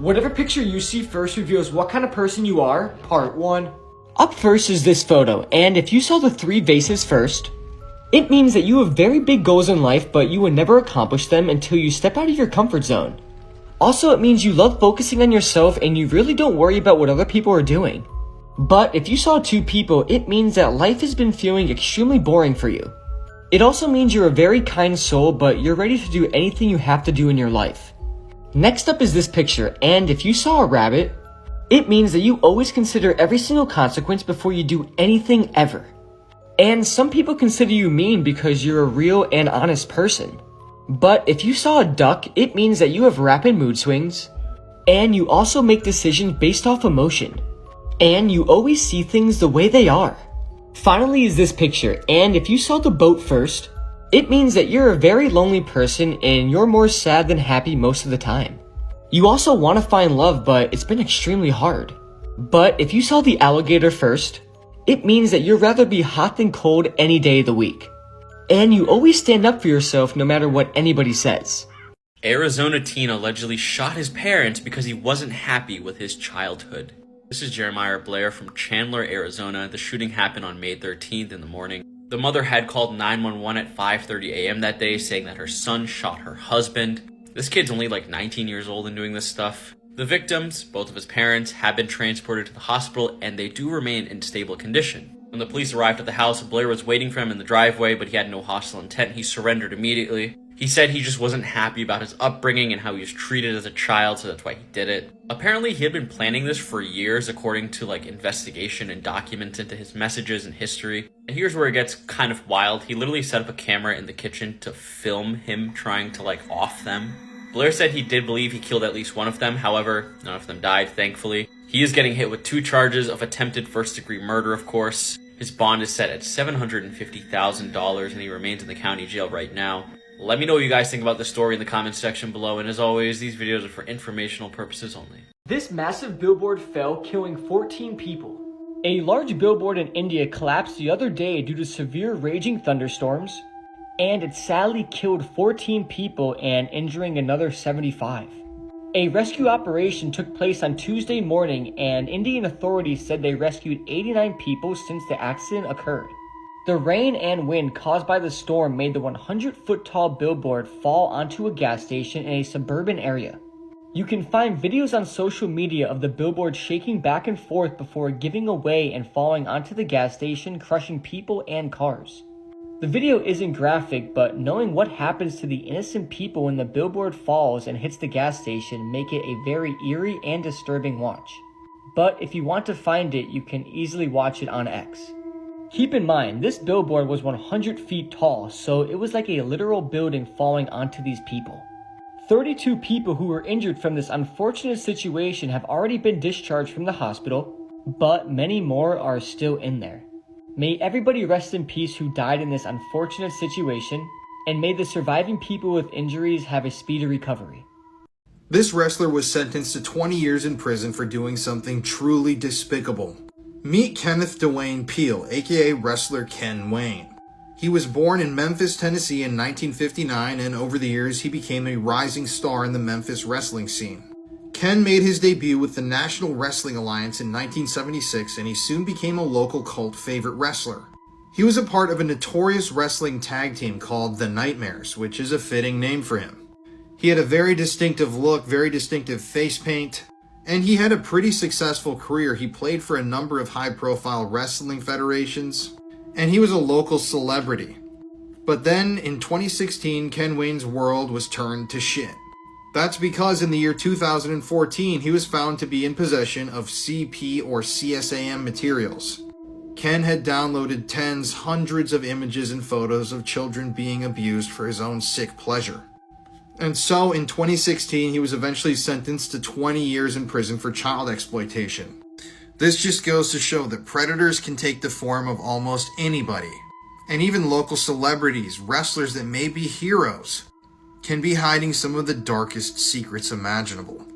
Whatever picture you see first reveals what kind of person you are, part 1. Up first is this photo, and if you saw the 3 vases first, it means that you have very big goals in life, but you will never accomplish them until you step out of your comfort zone. Also, it means you love focusing on yourself and you really don't worry about what other people are doing. But if you saw 2 people, it means that life has been feeling extremely boring for you. It also means you're a very kind soul, but you're ready to do anything you have to do in your life. Next up is this picture, and if you saw a rabbit, it means that you always consider every single consequence before you do anything ever. And some people consider you mean because you're a real and honest person. But if you saw a duck, it means that you have rapid mood swings, and you also make decisions based off emotion, and you always see things the way they are. Finally is this picture, and if you saw the boat first, it means that you're a very lonely person and you're more sad than happy most of the time. You also want to find love, but it's been extremely hard. But if you saw the alligator first, it means that you'd rather be hot than cold any day of the week. And you always stand up for yourself no matter what anybody says. Arizona teen allegedly shot his parents because he wasn't happy with his childhood. This is Jeremiah Blair from Chandler, Arizona. The shooting happened on May 13th in the morning. The mother had called 911 at 5:30 a.m. that day, saying that her son shot her husband. This kid's only like 19 years old and doing this stuff. The victims, both of his parents, have been transported to the hospital and they do remain in stable condition. When the police arrived at the house, Blair was waiting for him in the driveway, but he had no hostile intent. He surrendered immediately. He said he just wasn't happy about his upbringing and how he was treated as a child, so that's why he did it. Apparently, he had been planning this for years, according to investigation and documents into his messages and history. And here's where it gets kind of wild. He literally set up a camera in the kitchen to film him trying to off them. Blair said he did believe he killed at least one of them. However, none of them died, thankfully. He is getting hit with 2 charges of attempted first-degree murder, of course. His bond is set at $750,000 and he remains in the county jail right now. Let me know what you guys think about this story in the comments section below, and as always, these videos are for informational purposes only. This massive billboard fell, killing 14 people. A large billboard in India collapsed the other day due to severe raging thunderstorms, and it sadly killed 14 people and injuring another 75. A rescue operation took place on Tuesday morning, and Indian authorities said they rescued 89 people since the accident occurred. The rain and wind caused by the storm made the 100-foot tall billboard fall onto a gas station in a suburban area. You can find videos on social media of the billboard shaking back and forth before giving away and falling onto the gas station, crushing people and cars. The video isn't graphic, but knowing what happens to the innocent people when the billboard falls and hits the gas station make it a very eerie and disturbing watch. But if you want to find it, you can easily watch it on X. Keep in mind, this billboard was 100 feet tall, so it was like a literal building falling onto these people. 32 people who were injured from this unfortunate situation have already been discharged from the hospital, but many more are still in there. May everybody rest in peace who died in this unfortunate situation, and may the surviving people with injuries have a speedy recovery. This wrestler was sentenced to 20 years in prison for doing something truly despicable. Meet Kenneth Dwayne Peele, aka wrestler Ken Wayne. He was born in Memphis, Tennessee in 1959, and over the years he became a rising star in the Memphis wrestling scene. Ken made his debut with the National Wrestling Alliance in 1976, and he soon became a local cult favorite wrestler. He was a part of a notorious wrestling tag team called The Nightmares, which is a fitting name for him. He had a very distinctive look, very distinctive face paint, and he had a pretty successful career. He played for a number of high-profile wrestling federations, and he was a local celebrity. But then, in 2016, Ken Wayne's world was turned to shit. That's because in the year 2014, he was found to be in possession of CP or CSAM materials. Ken had downloaded tens, hundreds of images and photos of children being abused for his own sick pleasure. And so, in 2016, he was eventually sentenced to 20 years in prison for child exploitation. This just goes to show that predators can take the form of almost anybody. And even local celebrities, wrestlers that may be heroes, can be hiding some of the darkest secrets imaginable.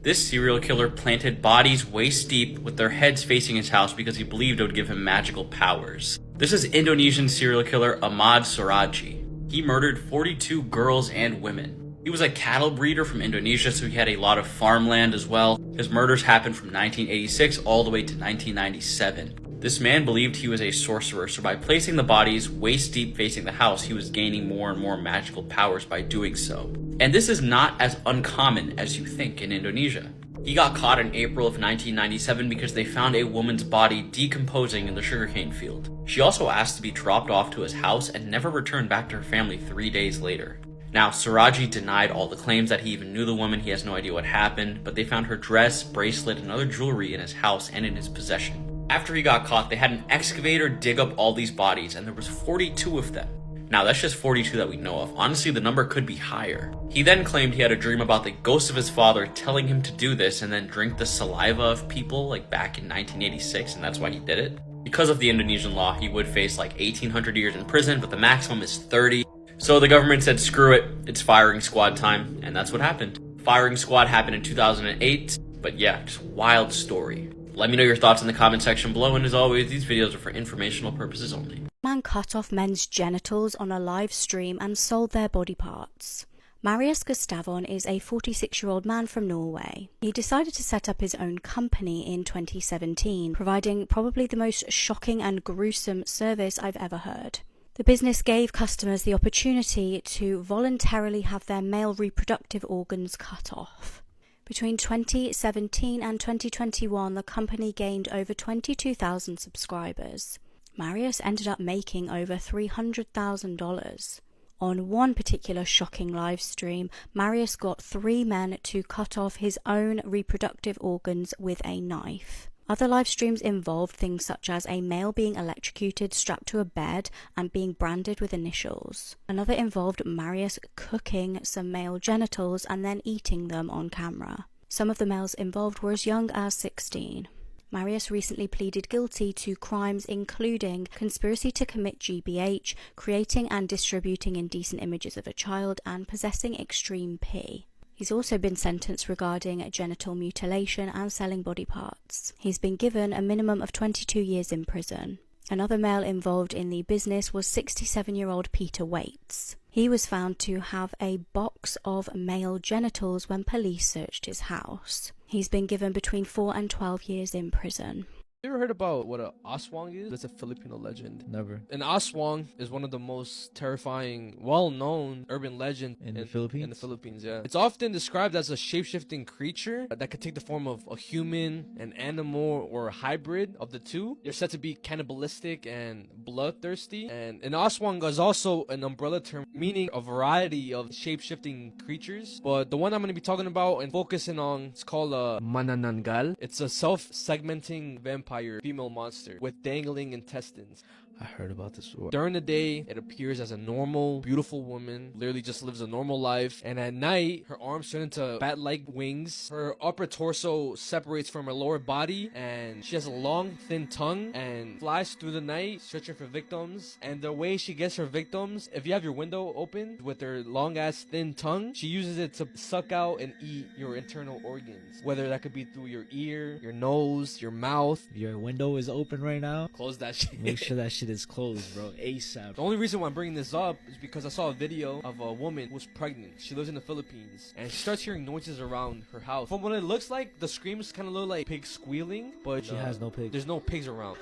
This serial killer planted bodies waist deep with their heads facing his house because he believed it would give him magical powers. This is Indonesian serial killer Ahmad Suraji. He murdered 42 girls and women. He was a cattle breeder from Indonesia, so he had a lot of farmland as well. His murders happened from 1986 all the way to 1997. This man believed he was a sorcerer, so by placing the bodies waist deep facing the house, he was gaining more and more magical powers by doing so. And this is not as uncommon as you think in Indonesia. He got caught in April of 1997 because they found a woman's body decomposing in the sugarcane field. She also asked to be dropped off to his house and never returned back to her family 3 days later. Now, Siraji denied all the claims that he even knew the woman. He has no idea what happened, but they found her dress, bracelet, and other jewelry in his house and in his possession. After he got caught, they had an excavator dig up all these bodies, and there was 42 of them. Now, that's just 42 that we know of. Honestly, the number could be higher. He then claimed he had a dream about the ghost of his father telling him to do this and then drink the saliva of people, like back in 1986, and that's why he did it. Because of the Indonesian law, he would face like 1,800 years in prison, but the maximum is 30. So the government said, screw it, it's firing squad time, and that's what happened. Firing squad happened in 2008, but yeah, just wild story. Let me know your thoughts in the comment section below, and as always, these videos are for informational purposes only. Man cut off men's genitals on a live stream and sold their body parts. Marius Gustavon is a 46-year-old man from Norway. He decided to set up his own company in 2017, providing probably the most shocking and gruesome service I've ever heard. The business gave customers the opportunity to voluntarily have their male reproductive organs cut off. Between 2017 and 2021, the company gained over 22,000 subscribers. Marius ended up making over $300,000. On one particular shocking live stream, Marius got 3 men to cut off his own reproductive organs with a knife. Other live streams involved things such as a male being electrocuted, strapped to a bed, and being branded with initials. Another involved Marius cooking some male genitals and then eating them on camera. Some of the males involved were as young as 16. Marius recently pleaded guilty to crimes including conspiracy to commit GBH, creating and distributing indecent images of a child, and possessing extreme P. He's also been sentenced regarding genital mutilation and selling body parts. He's been given a minimum of 22 years in prison. Another male involved in the business was 67-year-old Peter Waits. He was found to have a box of male genitals when police searched his house. He's been given between 4 and 12 years in prison. You ever heard about what a Aswang is? It's a Filipino legend. Never. An Aswang is one of the most terrifying, well-known urban legends In the Philippines? In the Philippines, yeah. It's often described as a shape-shifting creature that could take the form of a human, an animal, or a hybrid of the two. They're said to be cannibalistic and bloodthirsty. And an Aswang is also an umbrella term meaning a variety of shape-shifting creatures. But the one I'm going to be talking about and focusing on is called a manananggal. It's a self-segmenting vampire female monster with dangling intestines. I heard about this before. During the day, it appears as a normal, beautiful woman, literally just lives a normal life. And at night, her arms turn into bat-like wings. Her upper torso separates from her lower body, and she has a long, thin tongue and flies through the night, searching for victims. And the way she gets her victims, if you have your window open with her long-ass, thin tongue, she uses it to suck out and eat your internal organs. Whether that could be through your ear, your nose, your mouth. Your window is open right now. Close that shit. Make sure that shit is closed, bro. ASAP. The only reason why I'm bringing this up is because I saw a video of a woman who's pregnant. She lives in the Philippines, and she starts hearing noises around her house. From what it looks like, the screams kind of look like pigs squealing, but She has no pigs. There's no pigs around.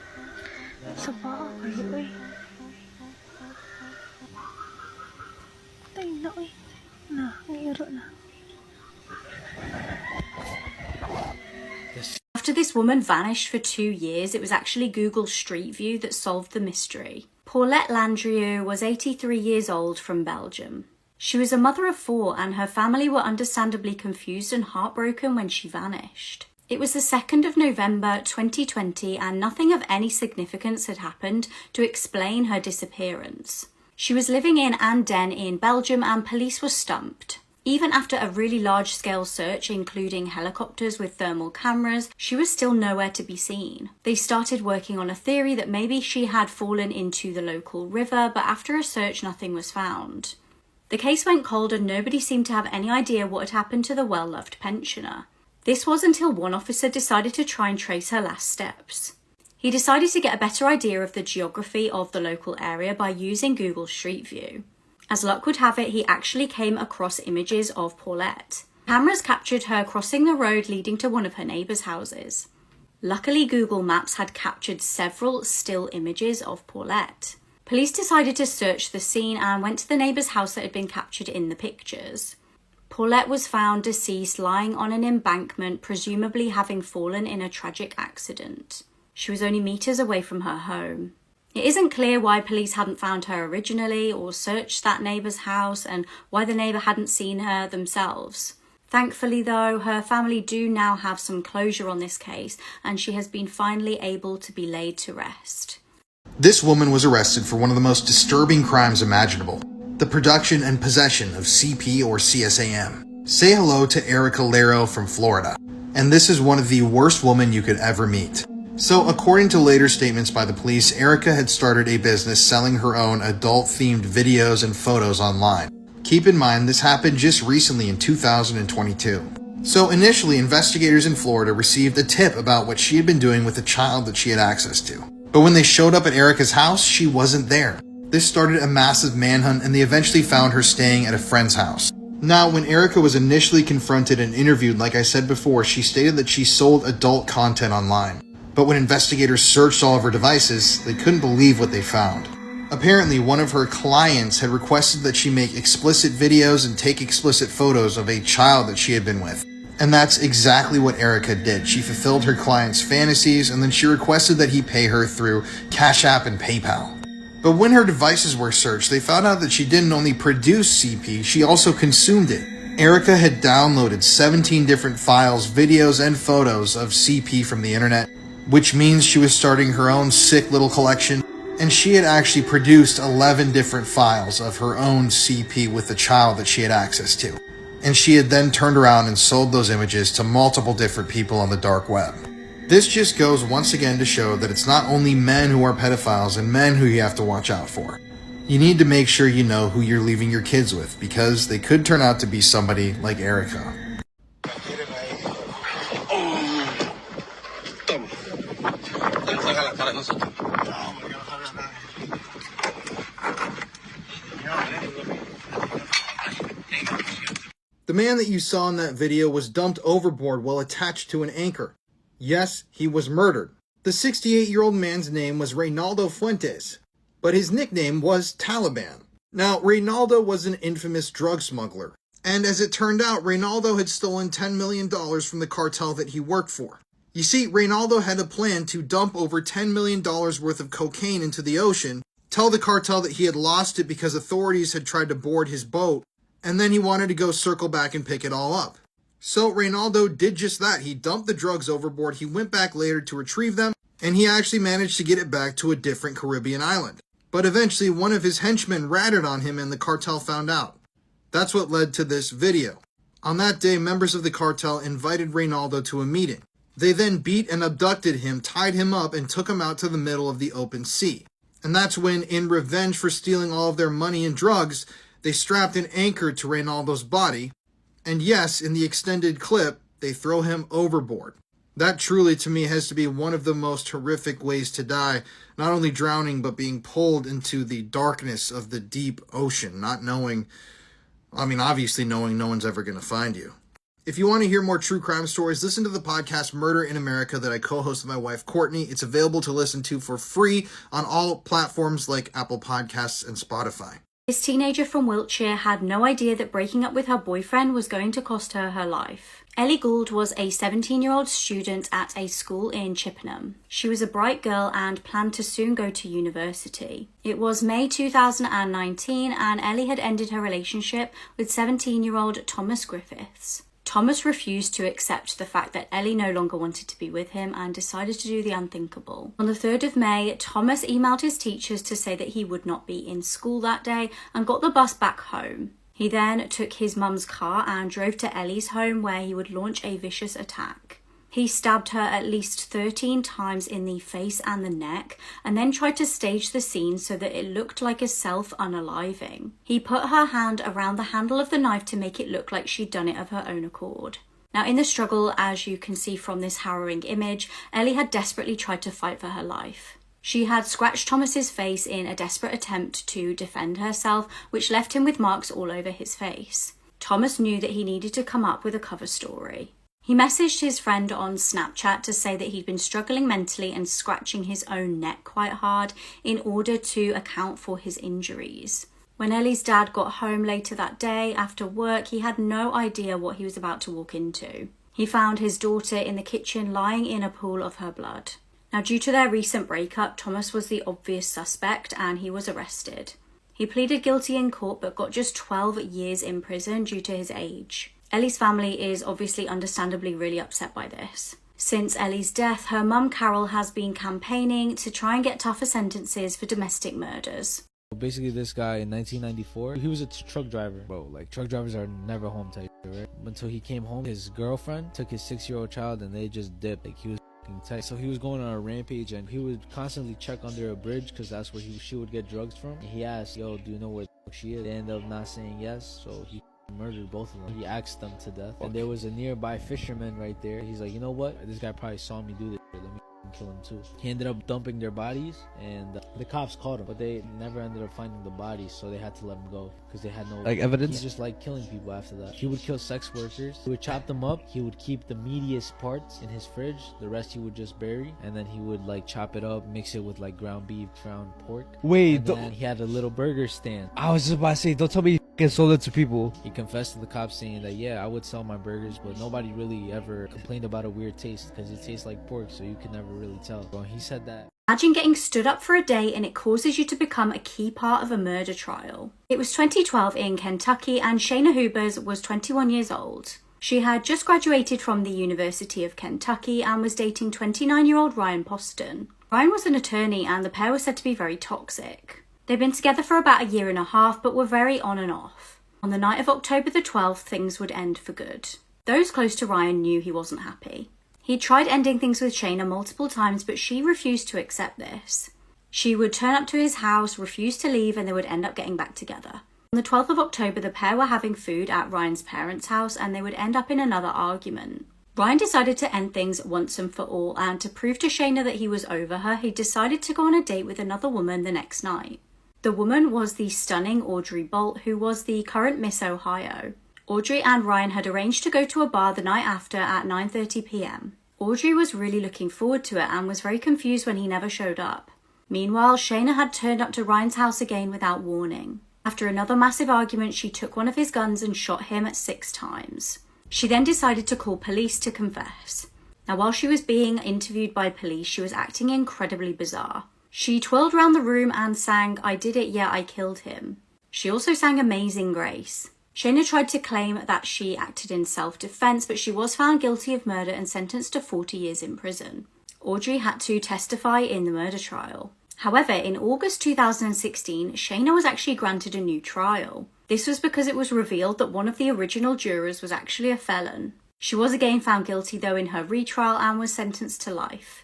Sa paa kayo eh. Tayo na eh. Na, ngayaro na. After this woman vanished for 2 years, it was actually Google Street View that solved the mystery. Paulette Landrieu was 83 years old from Belgium. She was a mother of 4, and her family were understandably confused and heartbroken when she vanished. It was the 2nd of November 2020, and nothing of any significance had happened to explain her disappearance. She was living in Anden in Belgium, and police were stumped. Even after a really large-scale search, including helicopters with thermal cameras, she was still nowhere to be seen. They started working on a theory that maybe she had fallen into the local river, but after a search, nothing was found. The case went cold, and nobody seemed to have any idea what had happened to the well-loved pensioner. This was until one officer decided to try and trace her last steps. He decided to get a better idea of the geography of the local area by using Google Street View. As luck would have it, he actually came across images of Paulette. Cameras captured her crossing the road leading to one of her neighbours' houses. Luckily, Google Maps had captured several still images of Paulette. Police decided to search the scene and went to the neighbour's house that had been captured in the pictures. Paulette was found deceased lying on an embankment, presumably having fallen in a tragic accident. She was only meters away from her home. It isn't clear why police hadn't found her originally or searched that neighbour's house and why the neighbour hadn't seen her themselves. Thankfully though, her family do now have some closure on this case and she has been finally able to be laid to rest. This woman was arrested for one of the most disturbing crimes imaginable, the production and possession of CP or CSAM. Say hello to Erica Lero from Florida. And this is one of the worst women you could ever meet. So according to later statements by the police, Erica had started a business selling her own adult-themed videos and photos online. Keep in mind, this happened just recently in 2022. So initially, investigators in Florida received a tip about what she had been doing with a child that she had access to. But when they showed up at Erica's house, she wasn't there. This started a massive manhunt and they eventually found her staying at a friend's house. Now, when Erica was initially confronted and interviewed, like I said before, she stated that she sold adult content online. But when investigators searched all of her devices, they couldn't believe what they found. Apparently, one of her clients had requested that she make explicit videos and take explicit photos of a child that she had been with. And that's exactly what Erica did. She fulfilled her client's fantasies, and then she requested that he pay her through Cash App and PayPal. But when her devices were searched, they found out that she didn't only produce CP, she also consumed it. Erica had downloaded 17 different files, videos, and photos of CP from the internet, which means she was starting her own sick little collection, and she had actually produced 11 different files of her own CP with the child that she had access to. And she had then turned around and sold those images to multiple different people on the dark web. This just goes once again to show that it's not only men who are pedophiles and men who you have to watch out for. You need to make sure you know who you're leaving your kids with, because they could turn out to be somebody like Erica. The man that you saw in that video was dumped overboard while attached to an anchor. Yes, he was murdered. The 68-year-old man's name was Reynaldo Fuentes, but his nickname was Taliban. Now, Reynaldo was an infamous drug smuggler, and as it turned out, Reynaldo had stolen $10 million from the cartel that he worked for. You see, Reynaldo had a plan to dump over $10 million worth of cocaine into the ocean, tell the cartel that he had lost it because authorities had tried to board his boat, and then he wanted to go circle back and pick it all up. So Reynaldo did just that. He dumped the drugs overboard, he went back later to retrieve them, and he actually managed to get it back to a different Caribbean island. But eventually one of his henchmen ratted on him and the cartel found out. That's what led to this video. On that day, members of the cartel invited Reynaldo to a meeting. They then beat and abducted him, tied him up, and took him out to the middle of the open sea. And that's when, in revenge for stealing all of their money and drugs, they strapped an anchor to Reynaldo's body, and yes, in the extended clip, they throw him overboard. That truly, to me, has to be one of the most horrific ways to die, not only drowning, but being pulled into the darkness of the deep ocean, not knowing, obviously knowing no one's ever going to find you. If you want to hear more true crime stories, listen to the podcast Murder in America that I co-host with my wife, Courtney. It's available to listen to for free on all platforms like Apple Podcasts and Spotify. This teenager from Wiltshire had no idea that breaking up with her boyfriend was going to cost her her life. Ellie Gould was a 17-year-old student at a school in Chippenham. She was a bright girl and planned to soon go to university. It was May 2019 and Ellie had ended her relationship with 17-year-old Thomas Griffiths. Thomas refused to accept the fact that Ellie no longer wanted to be with him and decided to do the unthinkable. On the 3rd of May, Thomas emailed his teachers to say that he would not be in school that day and got the bus back home. He then took his mum's car and drove to Ellie's home where he would launch a vicious attack. He stabbed her at least 13 times in the face and the neck, and then tried to stage the scene so that it looked like a self-unaliving. He put her hand around the handle of the knife to make it look like she'd done it of her own accord. Now, in the struggle, as you can see from this harrowing image, Ellie had desperately tried to fight for her life. She had scratched Thomas's face in a desperate attempt to defend herself, which left him with marks all over his face. Thomas knew that he needed to come up with a cover story. He messaged his friend on Snapchat to say that he'd been struggling mentally and scratching his own neck quite hard in order to account for his injuries. When Ellie's dad got home later that day after work, he had no idea what he was about to walk into. He found his daughter in the kitchen lying in a pool of her blood. Now, due to their recent breakup, Thomas was the obvious suspect and he was arrested. He pleaded guilty in court but got just 12 years in prison due to his age. Ellie's family is obviously understandably really upset by this. Since Ellie's death, her mum Carol has been campaigning to try and get tougher sentences for domestic murders. Basically, this guy in 1994, he was a truck driver. Bro, like, truck drivers are never home type, right? Until he came home, his girlfriend took his 6-year-old child and they just dipped. Like, he was tight. So he was going on a rampage and he would constantly check under a bridge because that's where she would get drugs from. And he asked, yo, do you know where the fuck she is? They ended up not saying yes, so he murdered both of them. He axed them to death. And there was a nearby fisherman right there. He's like, you know what? This guy probably saw me do this. Let me kill him too. He ended up dumping their bodies and the cops caught him, but they never ended up finding the bodies, so they had to let him go because they had no evidence. He just liked killing people after that. He would kill sex workers. He would chop them up. He would keep the meatiest parts in his fridge. The rest he would just bury, and then he would like chop it up, mix it with like ground beef, ground pork. Wait, and he had a little burger stand. I was just about to say, don't tell me you fucking sold it to people. He confessed to the cops saying that, yeah, I would sell my burgers, but nobody really ever complained about a weird taste because it tastes like pork, so you can never really tell. Bro, he said that. Imagine getting stood up for a day and it causes you to become a key part of a murder trial. It was 2012 in Kentucky and Shayna Hubers was 21 years old. She had just graduated from the University of Kentucky and was dating 29-year-old Ryan Poston. Ryan was an attorney and the pair were said to be very toxic. They'd been together for about a year and a half but were very on and off. On the night of October the 12th, things would end for good. Those close to Ryan knew he wasn't happy. He tried ending things with Shayna multiple times, but she refused to accept this. She would turn up to his house, refuse to leave, and they would end up getting back together. On the 12th of October, the pair were having food at Ryan's parents' house, and they would end up in another argument. Ryan decided to end things once and for all, and to prove to Shayna that he was over her, he decided to go on a date with another woman the next night. The woman was the stunning Audrey Bolt, who was the current Miss Ohio. Audrey and Ryan had arranged to go to a bar the night after at 9:30 p.m. Audrey was really looking forward to it and was very confused when he never showed up. Meanwhile, Shayna had turned up to Ryan's house again without warning. After another massive argument, she took one of his guns and shot him 6 times. She then decided to call police to confess. Now, while she was being interviewed by police, she was acting incredibly bizarre. She twirled around the room and sang, "I did it, yeah, I killed him." She also sang Amazing Grace. Shayna tried to claim that she acted in self-defense, but she was found guilty of murder and sentenced to 40 years in prison. Audrey had to testify in the murder trial. However, in August 2016, Shayna was actually granted a new trial. This was because it was revealed that one of the original jurors was actually a felon. She was again found guilty though in her retrial and was sentenced to life.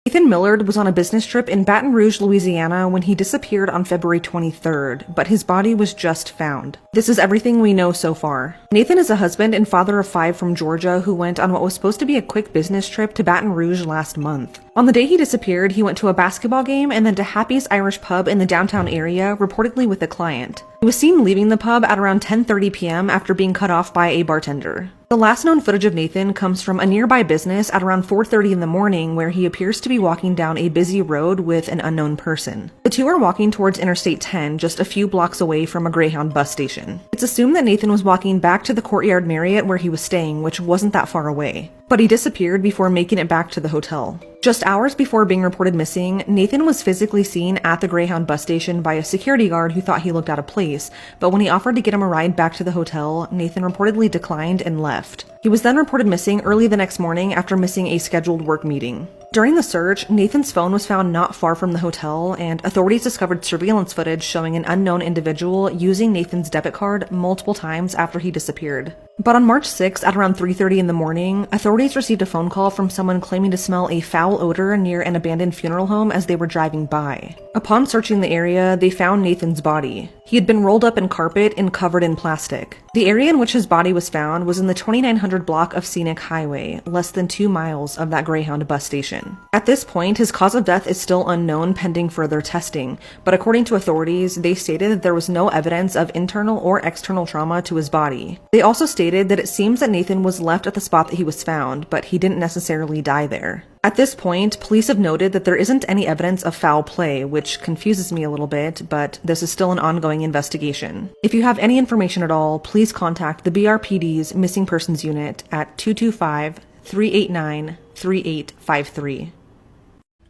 Nathan Millard was on a business trip in Baton Rouge, Louisiana when he disappeared on February 23rd, but his body was just found. This is everything we know so far. Nathan is a husband and father of 5 from Georgia who went on what was supposed to be a quick business trip to Baton Rouge last month. On the day he disappeared, he went to a basketball game and then to Happy's Irish Pub in the downtown area, reportedly with a client. He was seen leaving the pub at around 10:30 p.m. after being cut off by a bartender. The last known footage of Nathan comes from a nearby business at around 4:30 in the morning where he appears to be walking down a busy road with an unknown person. The two are walking towards Interstate 10, just a few blocks away from a Greyhound bus station. It's assumed that Nathan was walking back to the Courtyard Marriott where he was staying, which wasn't that far away. But he disappeared before making it back to the hotel. Just hours before being reported missing, Nathan was physically seen at the Greyhound bus station by a security guard who thought he looked out of place, but when he offered to get him a ride back to the hotel, Nathan reportedly declined and left. He was then reported missing early the next morning after missing a scheduled work meeting. During the search, Nathan's phone was found not far from the hotel, and authorities discovered surveillance footage showing an unknown individual using Nathan's debit card multiple times after he disappeared. But on March 6th at around 3:30 in the morning, authorities received a phone call from someone claiming to smell a foul odor near an abandoned funeral home as they were driving by. Upon searching the area, they found Nathan's body. He had been rolled up in carpet and covered in plastic. The area in which his body was found was in the 2900 block of Scenic Highway, less than 2 miles of that Greyhound bus station. At this point, his cause of death is still unknown pending further testing, but according to authorities, they stated that there was no evidence of internal or external trauma to his body. They also stated that it seems that Nathan was left at the spot that he was found, but he didn't necessarily die there. At this point, police have noted that there isn't any evidence of foul play, which confuses me a little bit, but this is still an ongoing investigation. If you have any information at all, please contact the BRPD's Missing Persons Unit at 225-389-3853.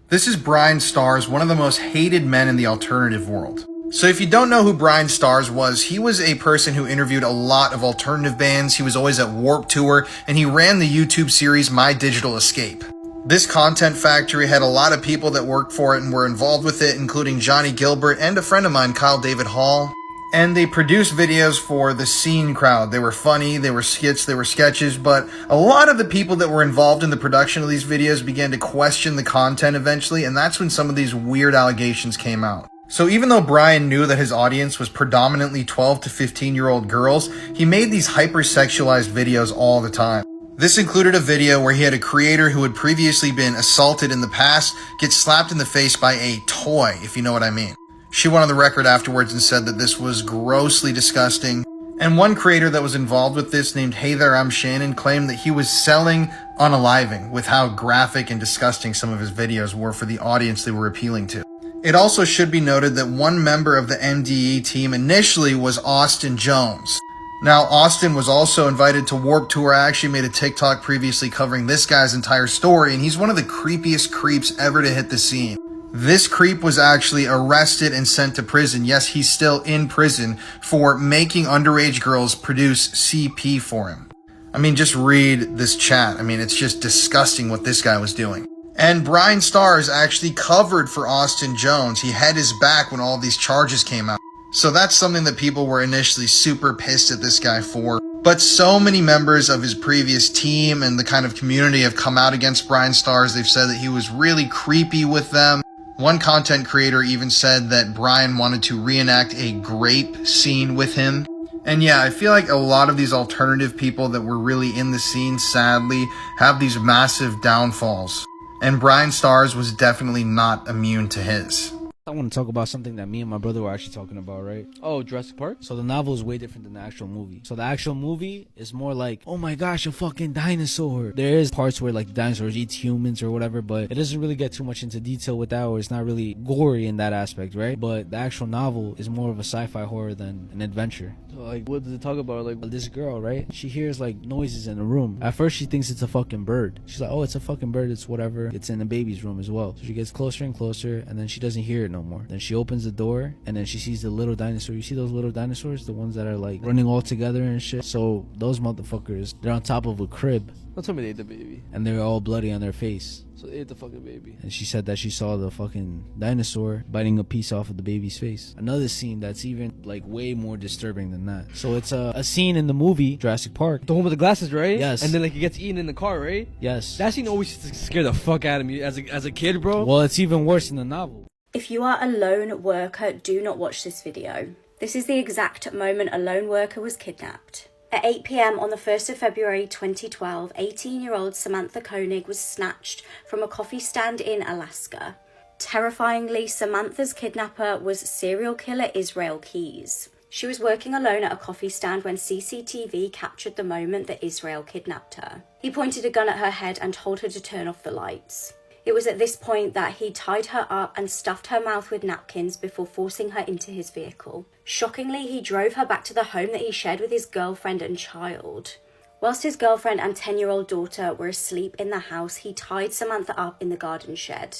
This is Brian Stars, one of the most hated men in the alternative world. So if you don't know who Brian Stars was, he was a person who interviewed a lot of alternative bands. He was always at Warped Tour, and he ran the YouTube series My Digital Escape. This content factory had a lot of people that worked for it and were involved with it, including Johnny Gilbert and a friend of mine, Kyle David Hall. And they produced videos for the scene crowd. They were funny, they were skits, they were sketches, but a lot of the people that were involved in the production of these videos began to question the content eventually, and that's when some of these weird allegations came out. So even though Brian knew that his audience was predominantly 12 to 15-year-old girls, he made these hypersexualized videos all the time. This included a video where he had a creator who had previously been assaulted in the past get slapped in the face by a toy, if you know what I mean. She went on the record afterwards and said that this was grossly disgusting. And one creator that was involved with this, named Hey There, I'm Shannon, claimed that he was selling unaliving with how graphic and disgusting some of his videos were for the audience they were appealing to. It also should be noted that one member of the MDE team initially was Austin Jones. Now, Austin was also invited to Warped Tour. I actually made a TikTok previously covering this guy's entire story, and he's one of the creepiest creeps ever to hit the scene. This creep was actually arrested and sent to prison. Yes, he's still in prison for making underage girls produce CP for him. I mean, just read this chat. I mean, it's just disgusting what this guy was doing. And Brian Stars actually covered for Austin Jones. He had his back when all these charges came out. So that's something that people were initially super pissed at this guy for. But so many members of his previous team and the kind of community have come out against Brian Stars. They've said that he was really creepy with them. One content creator even said that Brian wanted to reenact a grape scene with him. And yeah, I feel like a lot of these alternative people that were really in the scene, sadly, have these massive downfalls. And Brian Stars was definitely not immune to his. I want to talk about something that me and my brother were actually talking about, right? Oh, Jurassic Park? So the novel is way different than the actual movie. So the actual movie is more like, oh my gosh, a fucking dinosaur. There is parts where like dinosaurs eat humans or whatever, but it doesn't really get too much into detail with that, or it's not really gory in that aspect, right? But the actual novel is more of a sci-fi horror than an adventure. So, like, what does it talk about? Like, This girl, right? She hears like noises in the room. At first she thinks it's a fucking bird. She's like, oh, it's a fucking bird, it's whatever. It's in the baby's room as well. So she gets closer and closer, and then she doesn't hear it no more. Then she opens the door, and then she sees the little dinosaur. You see those little dinosaurs? The ones that are like running all together and shit? So those motherfuckers, they're on top of a crib, don't tell me they ate the baby. and they're all bloody on their face. So they ate the fucking baby. And she said that she saw the fucking dinosaur biting a piece off of the baby's face. Another scene that's even like way more disturbing than that. So it's a scene in the movie Jurassic Park. The one with the glasses, right? Yes. And then like he gets eaten in the car, right? Yes. That scene always used to scare the fuck out of me as a kid, bro. Well, it's even worse in the novel. If you are a lone worker, do not watch this video. This is the exact moment a lone worker was kidnapped. At 8 p.m. on the 1st of February 2012, 18-year-old Samantha Koenig was snatched from a coffee stand in Alaska. Terrifyingly, Samantha's kidnapper was serial killer Israel Keys. She was working alone at a coffee stand when CCTV captured the moment that Israel kidnapped her. He pointed a gun at her head and told her to turn off the lights. It was at this point that he tied her up and stuffed her mouth with napkins before forcing her into his vehicle. Shockingly, he drove her back to the home that he shared with his girlfriend and child. Whilst his girlfriend and 10-year-old daughter were asleep in the house, he tied Samantha up in the garden shed.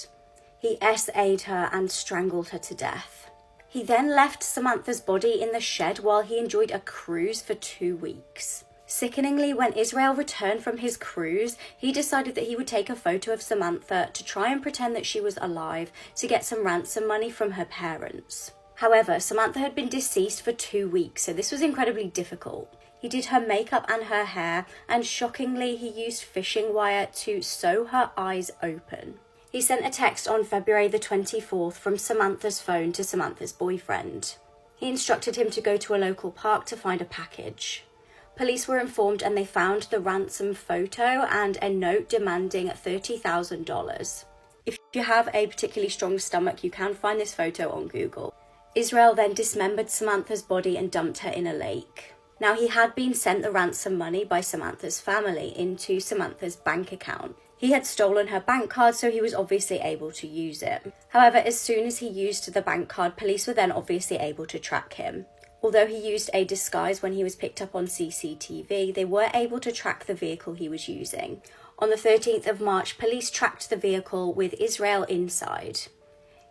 He SA'd her and strangled her to death. He then left Samantha's body in the shed while he enjoyed a cruise for 2 weeks. Sickeningly, when Israel returned from his cruise, he decided that he would take a photo of Samantha to try and pretend that she was alive to get some ransom money from her parents. However, Samantha had been deceased for 2 weeks, so this was incredibly difficult. He did her makeup and her hair, and shockingly, he used fishing wire to sew her eyes open. He sent a text on February the 24th from Samantha's phone to Samantha's boyfriend. He instructed him to go to a local park to find a package. Police were informed and they found the ransom photo and a note demanding $30,000. If you have a particularly strong stomach, you can find this photo on Google. Israel then dismembered Samantha's body and dumped her in a lake. Now, he had been sent the ransom money by Samantha's family into Samantha's bank account. He had stolen her bank card, so he was obviously able to use it. However, as soon as he used the bank card, police were then obviously able to track him. Although he used a disguise when he was picked up on CCTV, they were able to track the vehicle he was using. On the 13th of March, police tracked the vehicle with Israel inside.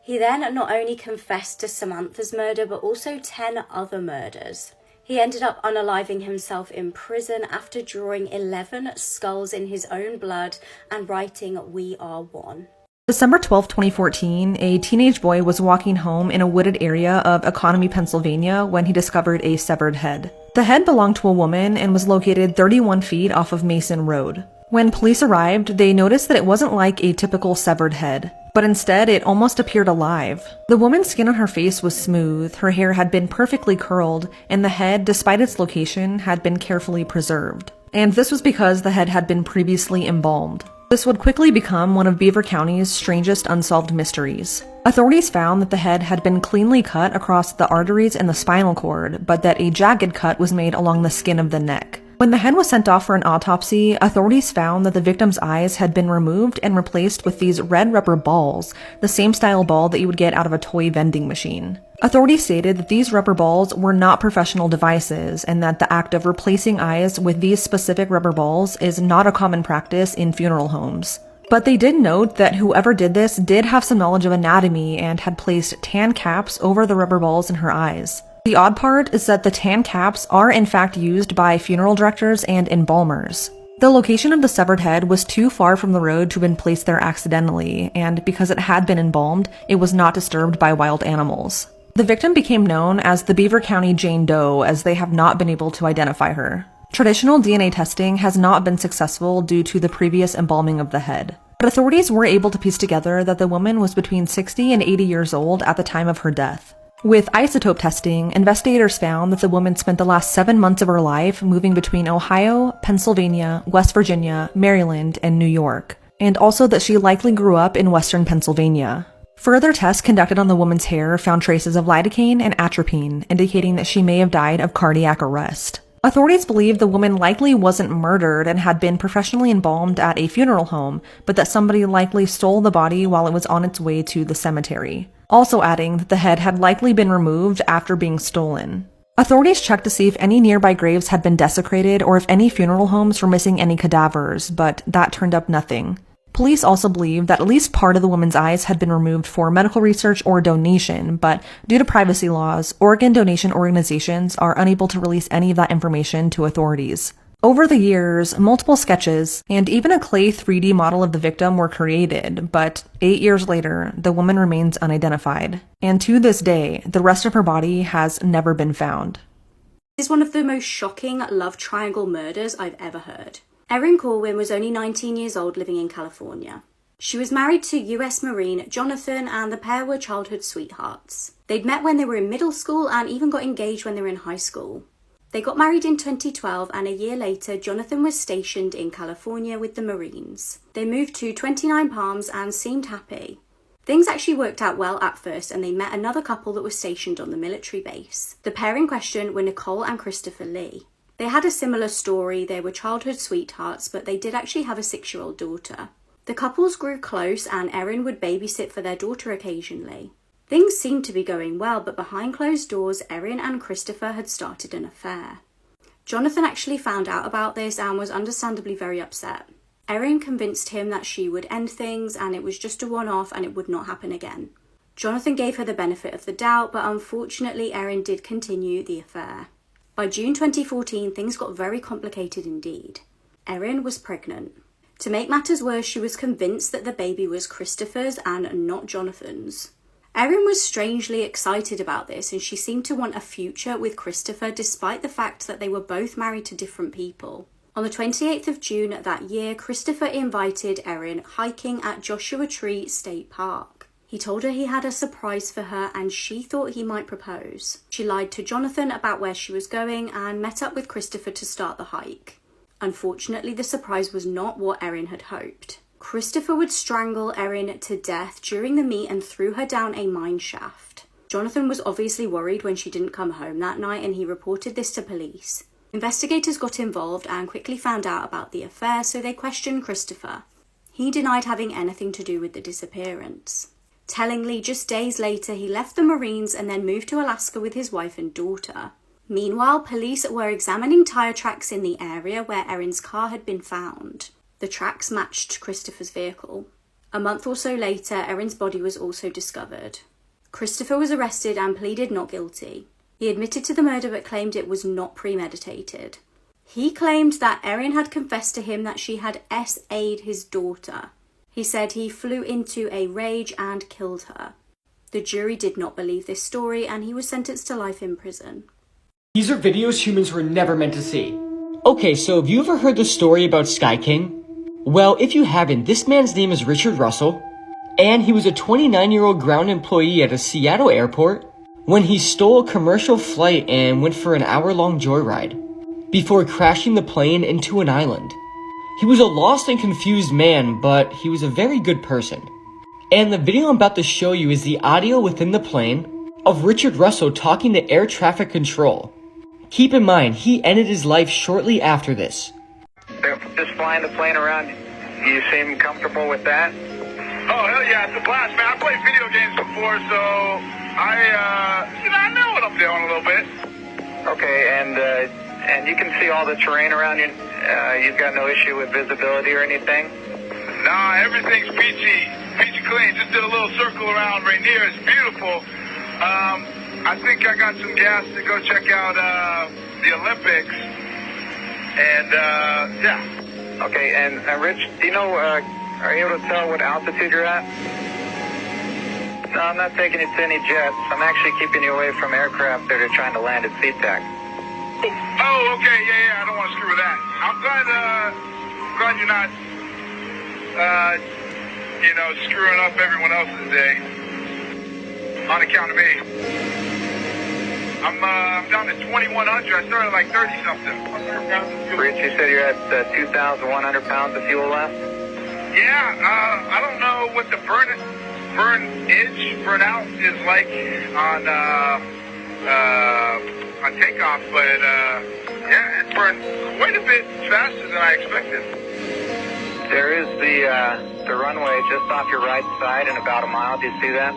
He then not only confessed to Samantha's murder, but also 10 other murders. He ended up unaliving himself in prison after drawing 11 skulls in his own blood and writing, "We are one." December 12, 2014, a teenage boy was walking home in a wooded area of Economy, Pennsylvania when he discovered a severed head. The head belonged to a woman and was located 31 feet off of Mason Road. When police arrived, they noticed that it wasn't like a typical severed head, but instead it almost appeared alive. The woman's skin on her face was smooth, her hair had been perfectly curled, and the head, despite its location, had been carefully preserved. And this was because the head had been previously embalmed. This would quickly become one of Beaver County's strangest unsolved mysteries. Authorities found that the head had been cleanly cut across the arteries and the spinal cord, but that a jagged cut was made along the skin of the neck. When the head was sent off for an autopsy, authorities found that the victim's eyes had been removed and replaced with these red rubber balls, the same style ball that you would get out of a toy vending machine. Authorities stated that these rubber balls were not professional devices and that the act of replacing eyes with these specific rubber balls is not a common practice in funeral homes. But they did note that whoever did this did have some knowledge of anatomy and had placed tan caps over the rubber balls in her eyes. The odd part is that the tan caps are in fact used by funeral directors and embalmers. The location of the severed head was too far from the road to have been placed there accidentally, and because it had been embalmed, it was not disturbed by wild animals. The victim became known as the Beaver County Jane Doe, as they have not been able to identify her. Traditional DNA testing has not been successful due to the previous embalming of the head. But authorities were able to piece together that the woman was between 60 and 80 years old at the time of her death. With isotope testing, investigators found that the woman spent the last 7 months of her life moving between Ohio, Pennsylvania, West Virginia, Maryland, and New York, and also that she likely grew up in western Pennsylvania. Further tests conducted on the woman's hair found traces of lidocaine and atropine, indicating that she may have died of cardiac arrest. Authorities believe the woman likely wasn't murdered and had been professionally embalmed at a funeral home, but that somebody likely stole the body while it was on its way to the cemetery. Also adding that the head had likely been removed after being stolen. Authorities checked to see if any nearby graves had been desecrated or if any funeral homes were missing any cadavers, but that turned up nothing. Police also believe that at least part of the woman's eyes had been removed for medical research or donation, but due to privacy laws, organ donation organizations are unable to release any of that information to authorities. Over the years, multiple sketches and even a clay 3D model of the victim were created, but 8 years later, the woman remains unidentified. And to this day, the rest of her body has never been found. This is one of the most shocking love triangle murders I've ever heard. Erin Corwin was only 19 years old, living in California. She was married to US Marine Jonathan, and the pair were childhood sweethearts. They'd met when they were in middle school and even got engaged when they were in high school. They got married in 2012, and a year later, Jonathan was stationed in California with the Marines. They moved to 29 Palms and seemed happy. Things actually worked out well at first, and they met another couple that was stationed on the military base. The pair in question were Nicole and Christopher Lee. They had a similar story. They were childhood sweethearts, but they did actually have a 6-year-old daughter. The couples grew close, and Erin would babysit for their daughter occasionally. Things seemed to be going well, but behind closed doors, Erin and Christopher had started an affair. Jonathan actually found out about this and was understandably very upset. Erin convinced him that she would end things and it was just a one-off and it would not happen again. Jonathan gave her the benefit of the doubt, but unfortunately Erin did continue the affair. By June 2014, things got very complicated indeed. Erin was pregnant. To make matters worse, she was convinced that the baby was Christopher's and not Jonathan's. Erin was strangely excited about this, and she seemed to want a future with Christopher despite the fact that they were both married to different people. On the 28th of June that year, Christopher invited Erin hiking at Joshua Tree State Park. He told her he had a surprise for her and she thought he might propose. She lied to Jonathan about where she was going and met up with Christopher to start the hike. Unfortunately, the surprise was not what Erin had hoped. Christopher would strangle Erin to death during the meet and threw her down a mine shaft. Jonathan was obviously worried when she didn't come home that night and he reported this to police. Investigators got involved and quickly found out about the affair, so they questioned Christopher. He denied having anything to do with the disappearance. Tellingly, just days later, he left the Marines and then moved to Alaska with his wife and daughter. Meanwhile, police were examining tire tracks in the area where Erin's car had been found. The tracks matched Christopher's vehicle. A month or so later, Erin's body was also discovered. Christopher was arrested and pleaded not guilty. He admitted to the murder but claimed it was not premeditated. He claimed that Erin had confessed to him that she had SA'd his daughter. He said he flew into a rage and killed her. The jury did not believe this story and he was sentenced to life in prison. These are videos humans were never meant to see. Okay, so have you ever heard the story about Sky King? Well, if you haven't, this man's name is Richard Russell, and he was a 29-year-old ground employee at a Seattle airport when he stole a commercial flight and went for an hour-long joyride before crashing the plane into an island. He was a lost and confused man, but he was a very good person. And the video I'm about to show you is the audio within the plane of Richard Russell talking to air traffic control. Keep in mind, he ended his life shortly after this. They're just flying the plane around. You seem comfortable with that? Oh, hell yeah, it's a blast, man. I played video games before, so I know what I'm doing a little bit. Okay, and you can see all the terrain around you. You've got no issue with visibility or anything? Nah, everything's peachy clean. Just did a little circle around Rainier. It's beautiful. I think I got some gas to go check out the Olympics. And, yeah. Okay, and Rich, do you know, are you able to tell what altitude you're at? No, I'm not taking you to any jets. I'm actually keeping you away from aircraft that are trying to land at SeaTac. Oh, okay, yeah, I don't want to screw with that. I'm glad you're not, screwing up everyone else's day on account of me. I'm down to 2,100. I started like 30-something. Rich, you said you're at 2,100 pounds of fuel left? Yeah, I don't know what the burnout is like on takeoff, but yeah, it burned quite a bit faster than I expected. There is the runway just off your right side in about a mile. Do you see that?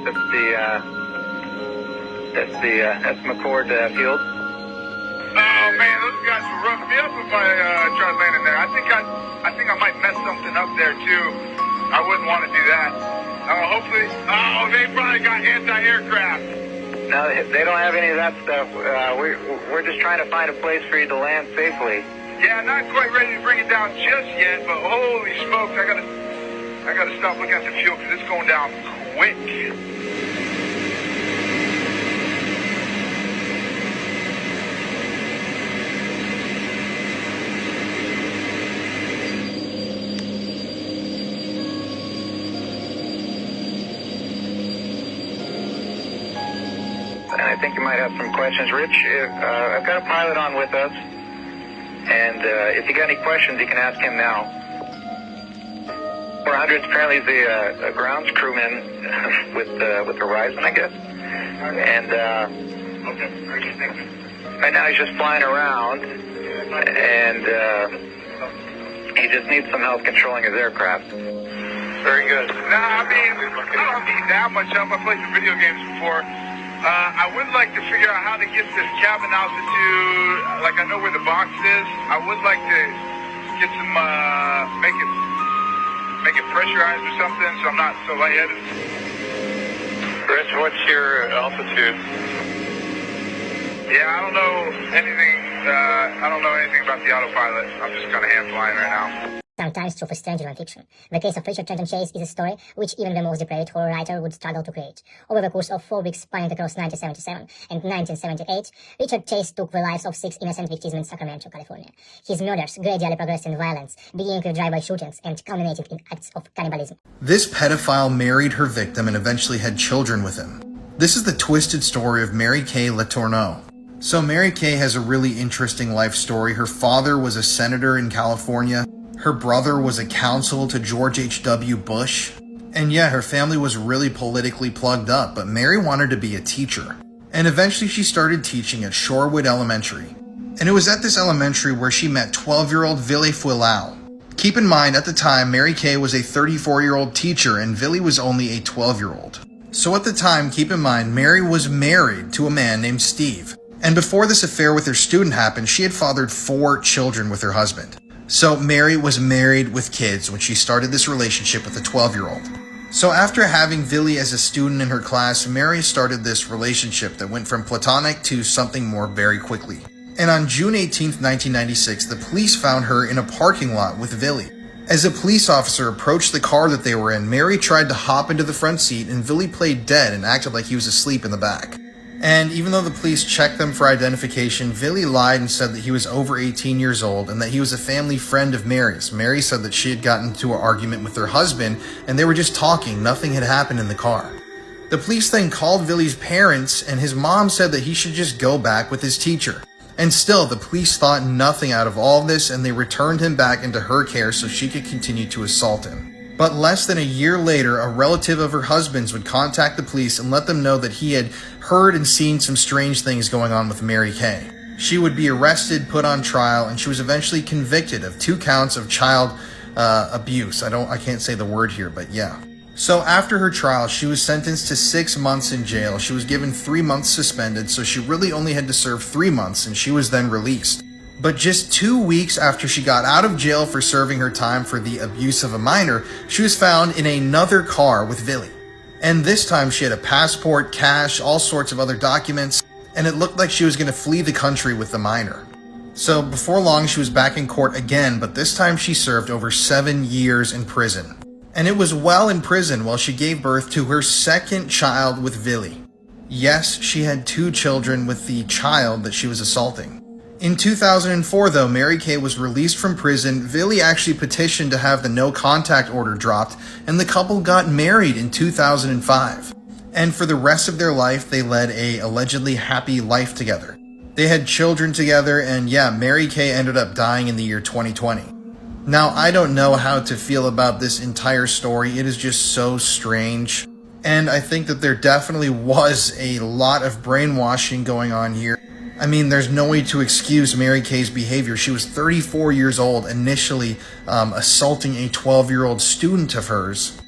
That's McCord Field. Oh man, those guys will rough me up if I try landing there. I think I might mess something up there too. I wouldn't want to do that. Hopefully, they probably got anti-aircraft. No, they don't have any of that stuff. We're just trying to find a place for you to land safely. Yeah, not quite ready to bring it down just yet, but holy smokes, I gotta stop looking at the fuel because it's going down quick. And I think you might have some questions. Rich, I've got a pilot on with us, and if you got any questions, you can ask him now. 400's apparently the grounds crewman with Horizon, I guess. And right now he's just flying around, and he just needs some help controlling his aircraft. Very good. Nah, I don't need that much help. I played some video games before. I would like to figure out how to get this cabin altitude. Like, I know where the box is. I would like to get some, make it pressurized or something so I'm not so lightheaded. Chris, what's your altitude? Yeah, I don't know anything about the autopilot. I'm just kind of hand flying right now. sometimes true for stranger non-fiction. The case of Richard Trenton Chase is a story which even the most depraved horror writer would struggle to create. Over the course of 4 weeks spanning across 1977 and 1978, Richard Chase took the lives of 6 innocent victims in Sacramento, California. His murders gradually progressed in violence, beginning with drive-by shootings and culminated in acts of cannibalism. This pedophile married her victim and eventually had children with him. This is the twisted story of Mary Kay Letourneau. So Mary Kay has a really interesting life story. Her father was a senator in California. Her brother was a counsel to George H.W. Bush. And yeah, her family was really politically plugged up, but Mary wanted to be a teacher. And eventually she started teaching at Shorewood Elementary. And it was at this elementary where she met 12-year-old Ville Fuilau. Keep in mind, at the time, Mary Kay was a 34-year-old teacher and Ville was only a 12-year-old. So at the time, keep in mind, Mary was married to a man named Steve. And before this affair with her student happened, she had fathered 4 children with her husband. So Mary was married with kids when she started this relationship with a 12-year-old. So after having Ville as a student in her class, Mary started this relationship that went from platonic to something more very quickly. And on June 18th, 1996, the police found her in a parking lot with Ville. As a police officer approached the car that they were in, Mary tried to hop into the front seat and Ville played dead and acted like he was asleep in the back. And even though the police checked them for identification, Ville lied and said that he was over 18 years old and that he was a family friend of Mary's. Mary said that she had gotten into an argument with her husband and they were just talking, nothing had happened in the car. The police then called Ville's parents and his mom said that he should just go back with his teacher. And still, the police thought nothing out of all of this and they returned him back into her care so she could continue to assault him. But less than a year later, a relative of her husband's would contact the police and let them know that he had heard and seen some strange things going on with Mary Kay. She would be arrested, put on trial, and she was eventually convicted of 2 counts of child abuse. I can't say the word here, but yeah. So after her trial, she was sentenced to 6 months in jail. She was given 3 months suspended, so she really only had to serve 3 months, and she was then released. But just 2 weeks after she got out of jail for serving her time for the abuse of a minor, she was found in another car with Ville. And this time she had a passport, cash, all sorts of other documents, and it looked like she was going to flee the country with the minor. So before long she was back in court again, but this time she served over 7 years in prison. And it was while in prison while she gave birth to her second child with Ville. Yes, she had 2 children with the child that she was assaulting. In 2004, though, Mary Kay was released from prison. Ville actually petitioned to have the no-contact order dropped, and the couple got married in 2005. And for the rest of their life, they led a allegedly happy life together. They had children together, and yeah, Mary Kay ended up dying in the year 2020. Now, I don't know how to feel about this entire story. It is just so strange. And I think that there definitely was a lot of brainwashing going on here. I mean, there's no way to excuse Mary Kay's behavior. She was 34 years old, initially assaulting a 12-year-old student of hers.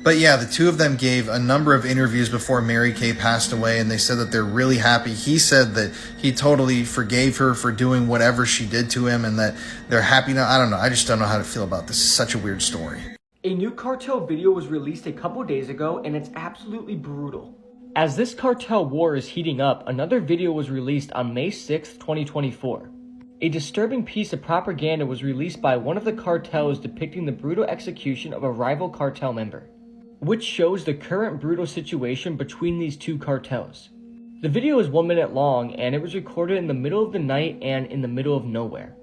But yeah, the 2 of them gave a number of interviews before Mary Kay passed away, and they said that they're really happy. He said that he totally forgave her for doing whatever she did to him, and that they're happy now. I don't know. I just don't know how to feel about this. It's such a weird story. A new Cartel video was released a couple days ago, and it's absolutely brutal. As this Cartel War is heating up, another video was released on May 6th, 2024. A disturbing piece of propaganda was released by one of the cartels depicting the brutal execution of a rival cartel member, which shows the current brutal situation between these 2 cartels. The video is 1 minute long and it was recorded in the middle of the night and in the middle of nowhere.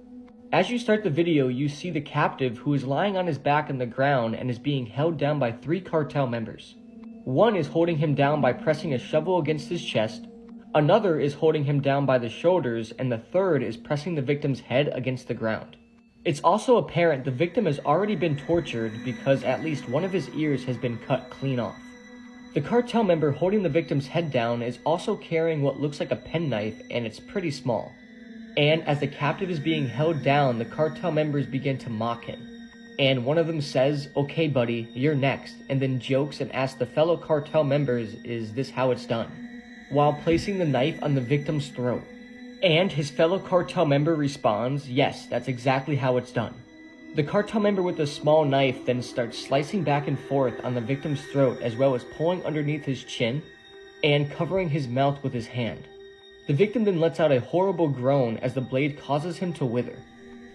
As you start the video, you see the captive who is lying on his back on the ground and is being held down by 3 cartel members. One is holding him down by pressing a shovel against his chest, another is holding him down by the shoulders, and the third is pressing the victim's head against the ground. It's also apparent the victim has already been tortured because at least one of his ears has been cut clean off. The cartel member holding the victim's head down is also carrying what looks like a penknife, and it's pretty small. And as the captive is being held down, the cartel members begin to mock him. And one of them says, "Okay buddy, you're next," and then jokes and asks the fellow cartel members, "Is this how it's done?" while placing the knife on the victim's throat. And his fellow cartel member responds, "Yes, that's exactly how it's done." The cartel member with the small knife then starts slicing back and forth on the victim's throat as well as pulling underneath his chin and covering his mouth with his hand. The victim then lets out a horrible groan as the blade causes him to wither.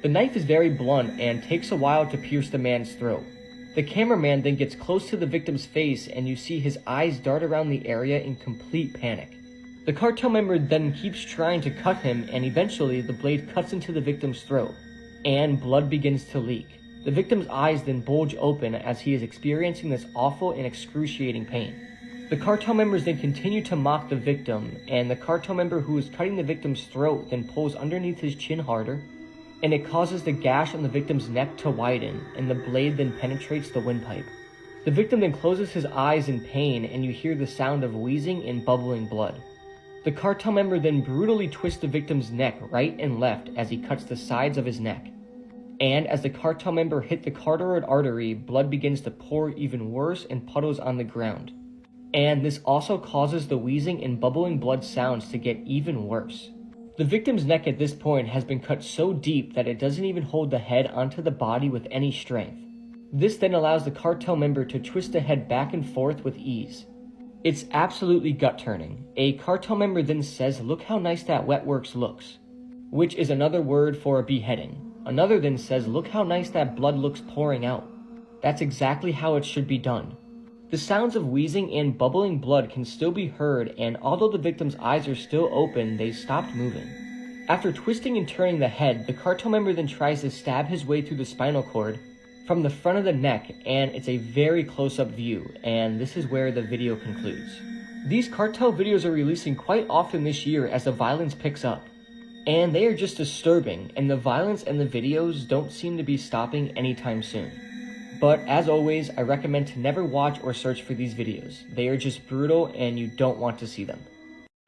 The knife is very blunt and takes a while to pierce the man's throat. The cameraman then gets close to the victim's face and you see his eyes dart around the area in complete panic. The cartel member then keeps trying to cut him and eventually the blade cuts into the victim's throat and blood begins to leak. The victim's eyes then bulge open as he is experiencing this awful and excruciating pain. The cartel members then continue to mock the victim, and the cartel member who is cutting the victim's throat then pulls underneath his chin harder, and it causes the gash on the victim's neck to widen, and the blade then penetrates the windpipe. The victim then closes his eyes in pain, and you hear the sound of wheezing and bubbling blood. The cartel member then brutally twists the victim's neck right and left as he cuts the sides of his neck. And as the cartel member hit the carotid artery, blood begins to pour even worse and puddles on the ground. And this also causes the wheezing and bubbling blood sounds to get even worse. The victim's neck at this point has been cut so deep that it doesn't even hold the head onto the body with any strength. This then allows the cartel member to twist the head back and forth with ease. It's absolutely gut-turning. A cartel member then says, "Look how nice that wet works looks," which is another word for a beheading. Another then says, "Look how nice that blood looks pouring out." That's exactly how it should be done. The sounds of wheezing and bubbling blood can still be heard, and although the victim's eyes are still open, they stopped moving. After twisting and turning the head, the cartel member then tries to stab his way through the spinal cord from the front of the neck, and it's a very close-up view, and this is where the video concludes. These cartel videos are releasing quite often this year as the violence picks up, and they are just disturbing, and the violence and the videos don't seem to be stopping anytime soon. But as always, I recommend to never watch or search for these videos. They are just brutal and you don't want to see them.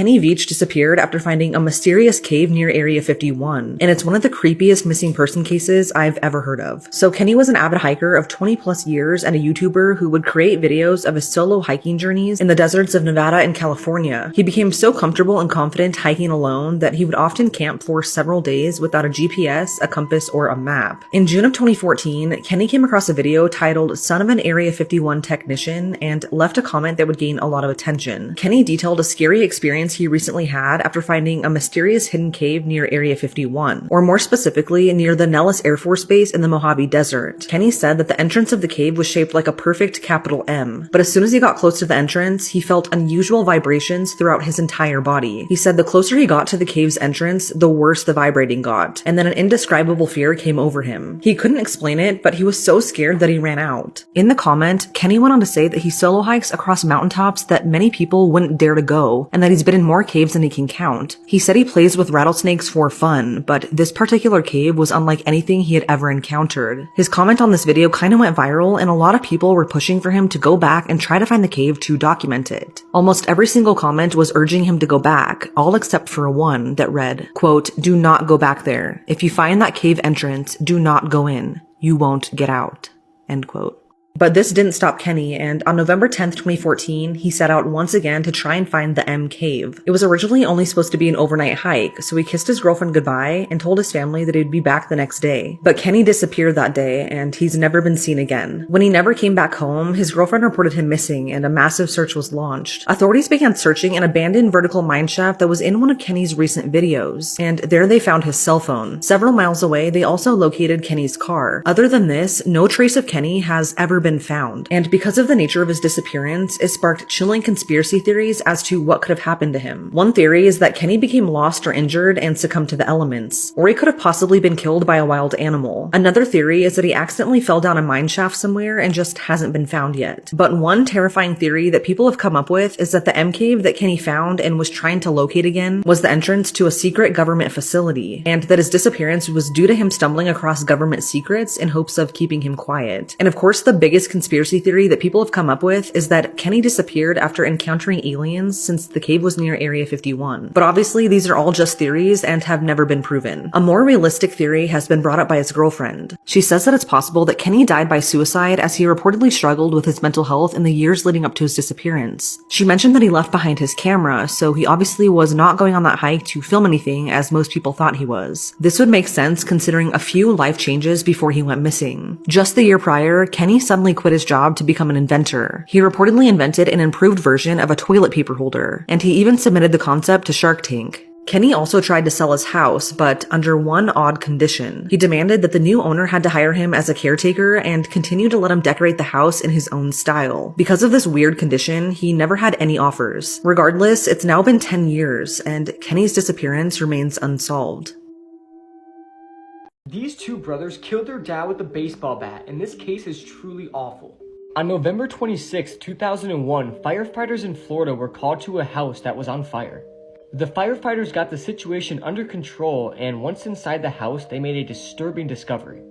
Kenny Veach disappeared after finding a mysterious cave near Area 51, and it's one of the creepiest missing person cases I've ever heard of. So Kenny was an avid hiker of 20 plus years and a YouTuber who would create videos of his solo hiking journeys in the deserts of Nevada and California. He became so comfortable and confident hiking alone that he would often camp for several days without a GPS, a compass, or a map. In June of 2014, Kenny came across a video titled "Son of an Area 51 Technician" and left a comment that would gain a lot of attention. Kenny detailed a scary experience he recently had after finding a mysterious hidden cave near Area 51, or more specifically near the Nellis Air Force Base in the Mojave Desert. Kenny said that the entrance of the cave was shaped like a perfect capital M, but as soon as he got close to the entrance, he felt unusual vibrations throughout his entire body. He said the closer he got to the cave's entrance, the worse the vibrating got, and then an indescribable fear came over him. He couldn't explain it, but he was so scared that he ran out. In the comment, Kenny went on to say that he solo hikes across mountaintops that many people wouldn't dare to go, and that he's been in more caves than he can count. He said he plays with rattlesnakes for fun, but this particular cave was unlike anything he had ever encountered. His comment on this video kind of went viral, and a lot of people were pushing for him to go back and try to find the cave to document it. Almost every single comment was urging him to go back, all except for one that read, quote, "Do not go back there. If you find that cave entrance, do not go in. You won't get out." End quote. But this didn't stop Kenny, and on November 10th, 2014, he set out once again to try and find the M Cave. It was originally only supposed to be an overnight hike, so he kissed his girlfriend goodbye and told his family that he'd be back the next day. But Kenny disappeared that day, and he's never been seen again. When he never came back home, his girlfriend reported him missing, and a massive search was launched. Authorities began searching an abandoned vertical mine shaft that was in one of Kenny's recent videos, and there they found his cell phone. Several miles away, they also located Kenny's car. Other than this, no trace of Kenny has ever been found, and because of the nature of his disappearance, it sparked chilling conspiracy theories as to what could have happened to him. One theory is that Kenny became lost or injured and succumbed to the elements, or he could have possibly been killed by a wild animal. Another theory is that he accidentally fell down a mine shaft somewhere and just hasn't been found yet. But one terrifying theory that people have come up with is that the M Cave that Kenny found and was trying to locate again was the entrance to a secret government facility, and that his disappearance was due to him stumbling across government secrets in hopes of keeping him quiet. And of course, the biggest conspiracy theory that people have come up with is that Kenny disappeared after encountering aliens since the cave was near Area 51. But obviously these are all just theories and have never been proven. A more realistic theory has been brought up by his girlfriend. She says that it's possible that Kenny died by suicide as he reportedly struggled with his mental health in the years leading up to his disappearance. She mentioned that he left behind his camera, so he obviously was not going on that hike to film anything as most people thought he was. This would make sense considering a few life changes before he went missing. Just the year prior, Kenny suddenly quit his job to become an inventor. He reportedly invented an improved version of a toilet paper holder, and he even submitted the concept to Shark Tank. Kenny also tried to sell his house, but under one odd condition. He demanded that the new owner had to hire him as a caretaker and continue to let him decorate the house in his own style. Because of this weird condition, he never had any offers. Regardless, it's now been 10 years, and Kenny's disappearance remains unsolved. These two brothers killed their dad with a baseball bat, and this case is truly awful. On November 26, 2001, firefighters in Florida were called to a house that was on fire. The firefighters got the situation under control, and once inside the house, they made a disturbing discovery.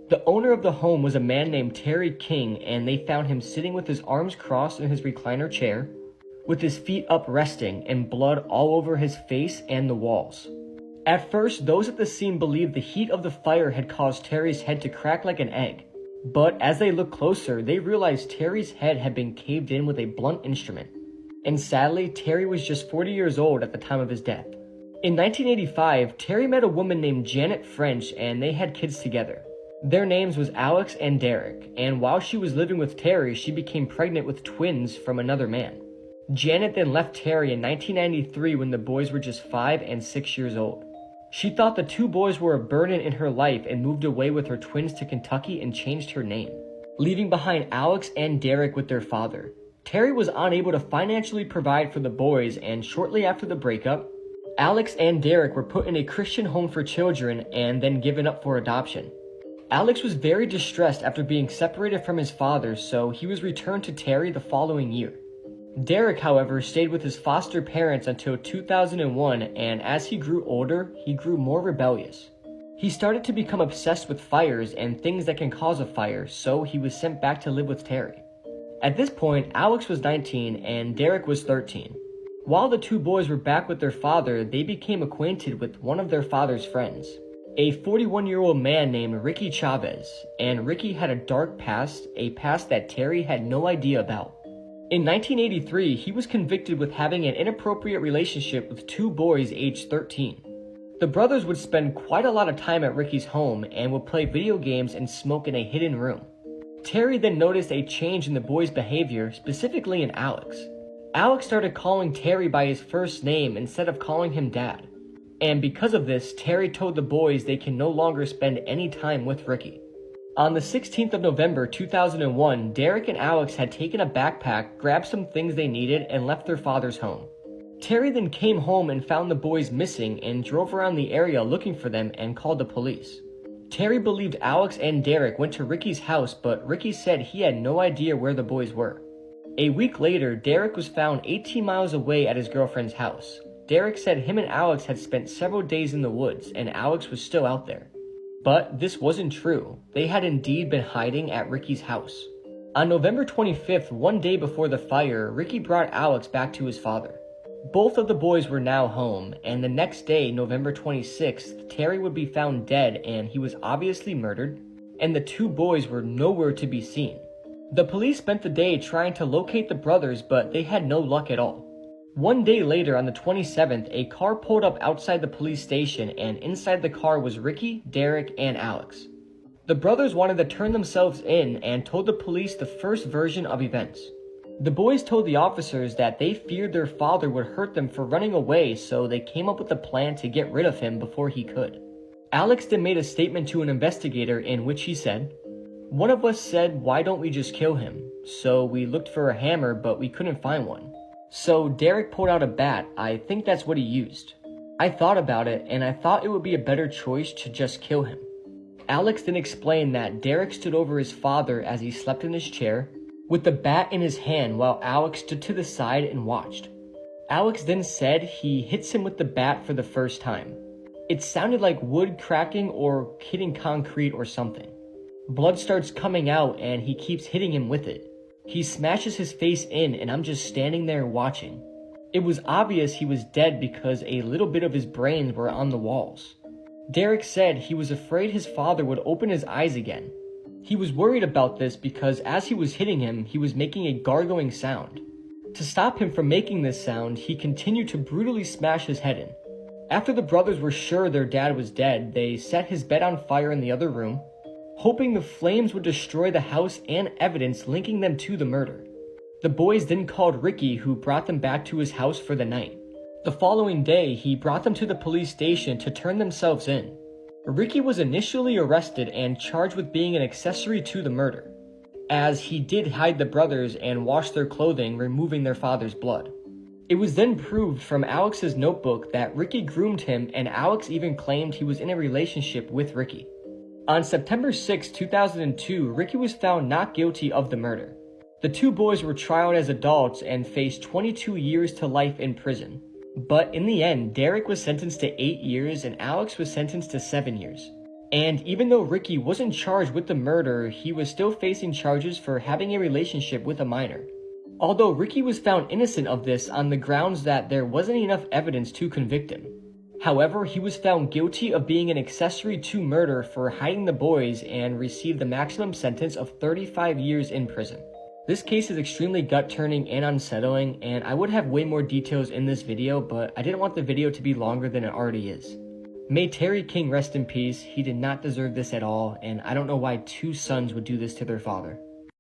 The owner of the home was a man named Terry King, and they found him sitting with his arms crossed in his recliner chair, with his feet up resting, and blood all over his face and the walls. At first, those at the scene believed the heat of the fire had caused Terry's head to crack like an egg. But as they looked closer, they realized Terry's head had been caved in with a blunt instrument. And sadly, Terry was just 40 years old at the time of his death. In 1985, Terry met a woman named Janet French, and they had kids together. Their names was Alex and Derek, and while she was living with Terry, she became pregnant with twins from another man. Janet then left Terry in 1993 when the boys were just 5 and 6 years old. She thought the two boys were a burden in her life and moved away with her twins to Kentucky and changed her name, leaving behind Alex and Derek with their father. Terry was unable to financially provide for the boys, and shortly after the breakup, Alex and Derek were put in a Christian home for children and then given up for adoption. Alex was very distressed after being separated from his father, so he was returned to Terry the following year. Derek, however, stayed with his foster parents until 2001, and as he grew older, he grew more rebellious. He started to become obsessed with fires and things that can cause a fire, so he was sent back to live with Terry. At this point, Alex was 19 and Derek was 13. While the two boys were back with their father, they became acquainted with one of their father's friends, a 41-year-old man named Ricky Chavez, and Ricky had a dark past, a past that Terry had no idea about. In 1983, he was convicted with having an inappropriate relationship with two boys aged 13. The brothers would spend quite a lot of time at Ricky's home and would play video games and smoke in a hidden room. Terry then noticed a change in the boys' behavior, specifically in Alex. Alex started calling Terry by his first name instead of calling him Dad. And because of this, Terry told the boys they can no longer spend any time with Ricky. On the 16th of November 2001, Derek and Alex had taken a backpack, grabbed some things they needed, and left their father's home. Terry then came home and found the boys missing and drove around the area looking for them and called the police. Terry believed Alex and Derek went to Ricky's house, but Ricky said he had no idea where the boys were. A week later, Derek was found 18 miles away at his girlfriend's house. Derek said him and Alex had spent several days in the woods, and Alex was still out there. But this wasn't true. They had indeed been hiding at Ricky's house. On November 25th, one day before the fire, Ricky brought Alex back to his father. Both of the boys were now home, and the next day, November 26th, Terry would be found dead and he was obviously murdered, and the two boys were nowhere to be seen. The police spent the day trying to locate the brothers, but they had no luck at all. One day later, on the 27th, a car pulled up outside the police station, and inside the car was Ricky, Derek, and Alex. The brothers wanted to turn themselves in and told the police the first version of events. The boys told the officers that they feared their father would hurt them for running away, so they came up with a plan to get rid of him before he could. Alex then made a statement to an investigator in which he said, "One of us said, why don't we just kill him? So we looked for a hammer, but we couldn't find one. So Derek pulled out a bat. I think that's what he used. I thought about it, and I thought it would be a better choice to just kill him." Alex then explained that Derek stood over his father as he slept in his chair, with the bat in his hand while Alex stood to the side and watched. Alex then said he hits him with the bat for the first time. It sounded like wood cracking or hitting concrete or something. Blood starts coming out and he keeps hitting him with it. He smashes his face in and I'm just standing there watching. It was obvious he was dead because a little bit of his brains were on the walls. Derek said he was afraid his father would open his eyes again. He was worried about this because as he was hitting him, he was making a gargling sound. To stop him from making this sound, he continued to brutally smash his head in. After the brothers were sure their dad was dead, they set his bed on fire in the other room, hoping the flames would destroy the house and evidence linking them to the murder. The boys then called Ricky, who brought them back to his house for the night. The following day, he brought them to the police station to turn themselves in. Ricky was initially arrested and charged with being an accessory to the murder, as he did hide the brothers and wash their clothing, removing their father's blood. It was then proved from Alex's notebook that Ricky groomed him, and Alex even claimed he was in a relationship with Ricky. On September 6, 2002, Ricky was found not guilty of the murder. The two boys were tried as adults and faced 22 years to life in prison. But in the end, Derek was sentenced to 8 years and Alex was sentenced to 7 years. And even though Ricky wasn't charged with the murder, he was still facing charges for having a relationship with a minor. Although Ricky was found innocent of this on the grounds that there wasn't enough evidence to convict him. However, he was found guilty of being an accessory to murder for hiding the boys and received the maximum sentence of 35 years in prison. This case is extremely gut-turning and unsettling, and I would have way more details in this video, but I didn't want the video to be longer than it already is. May Terry King rest in peace. He did not deserve this at all, and I don't know why two sons would do this to their father.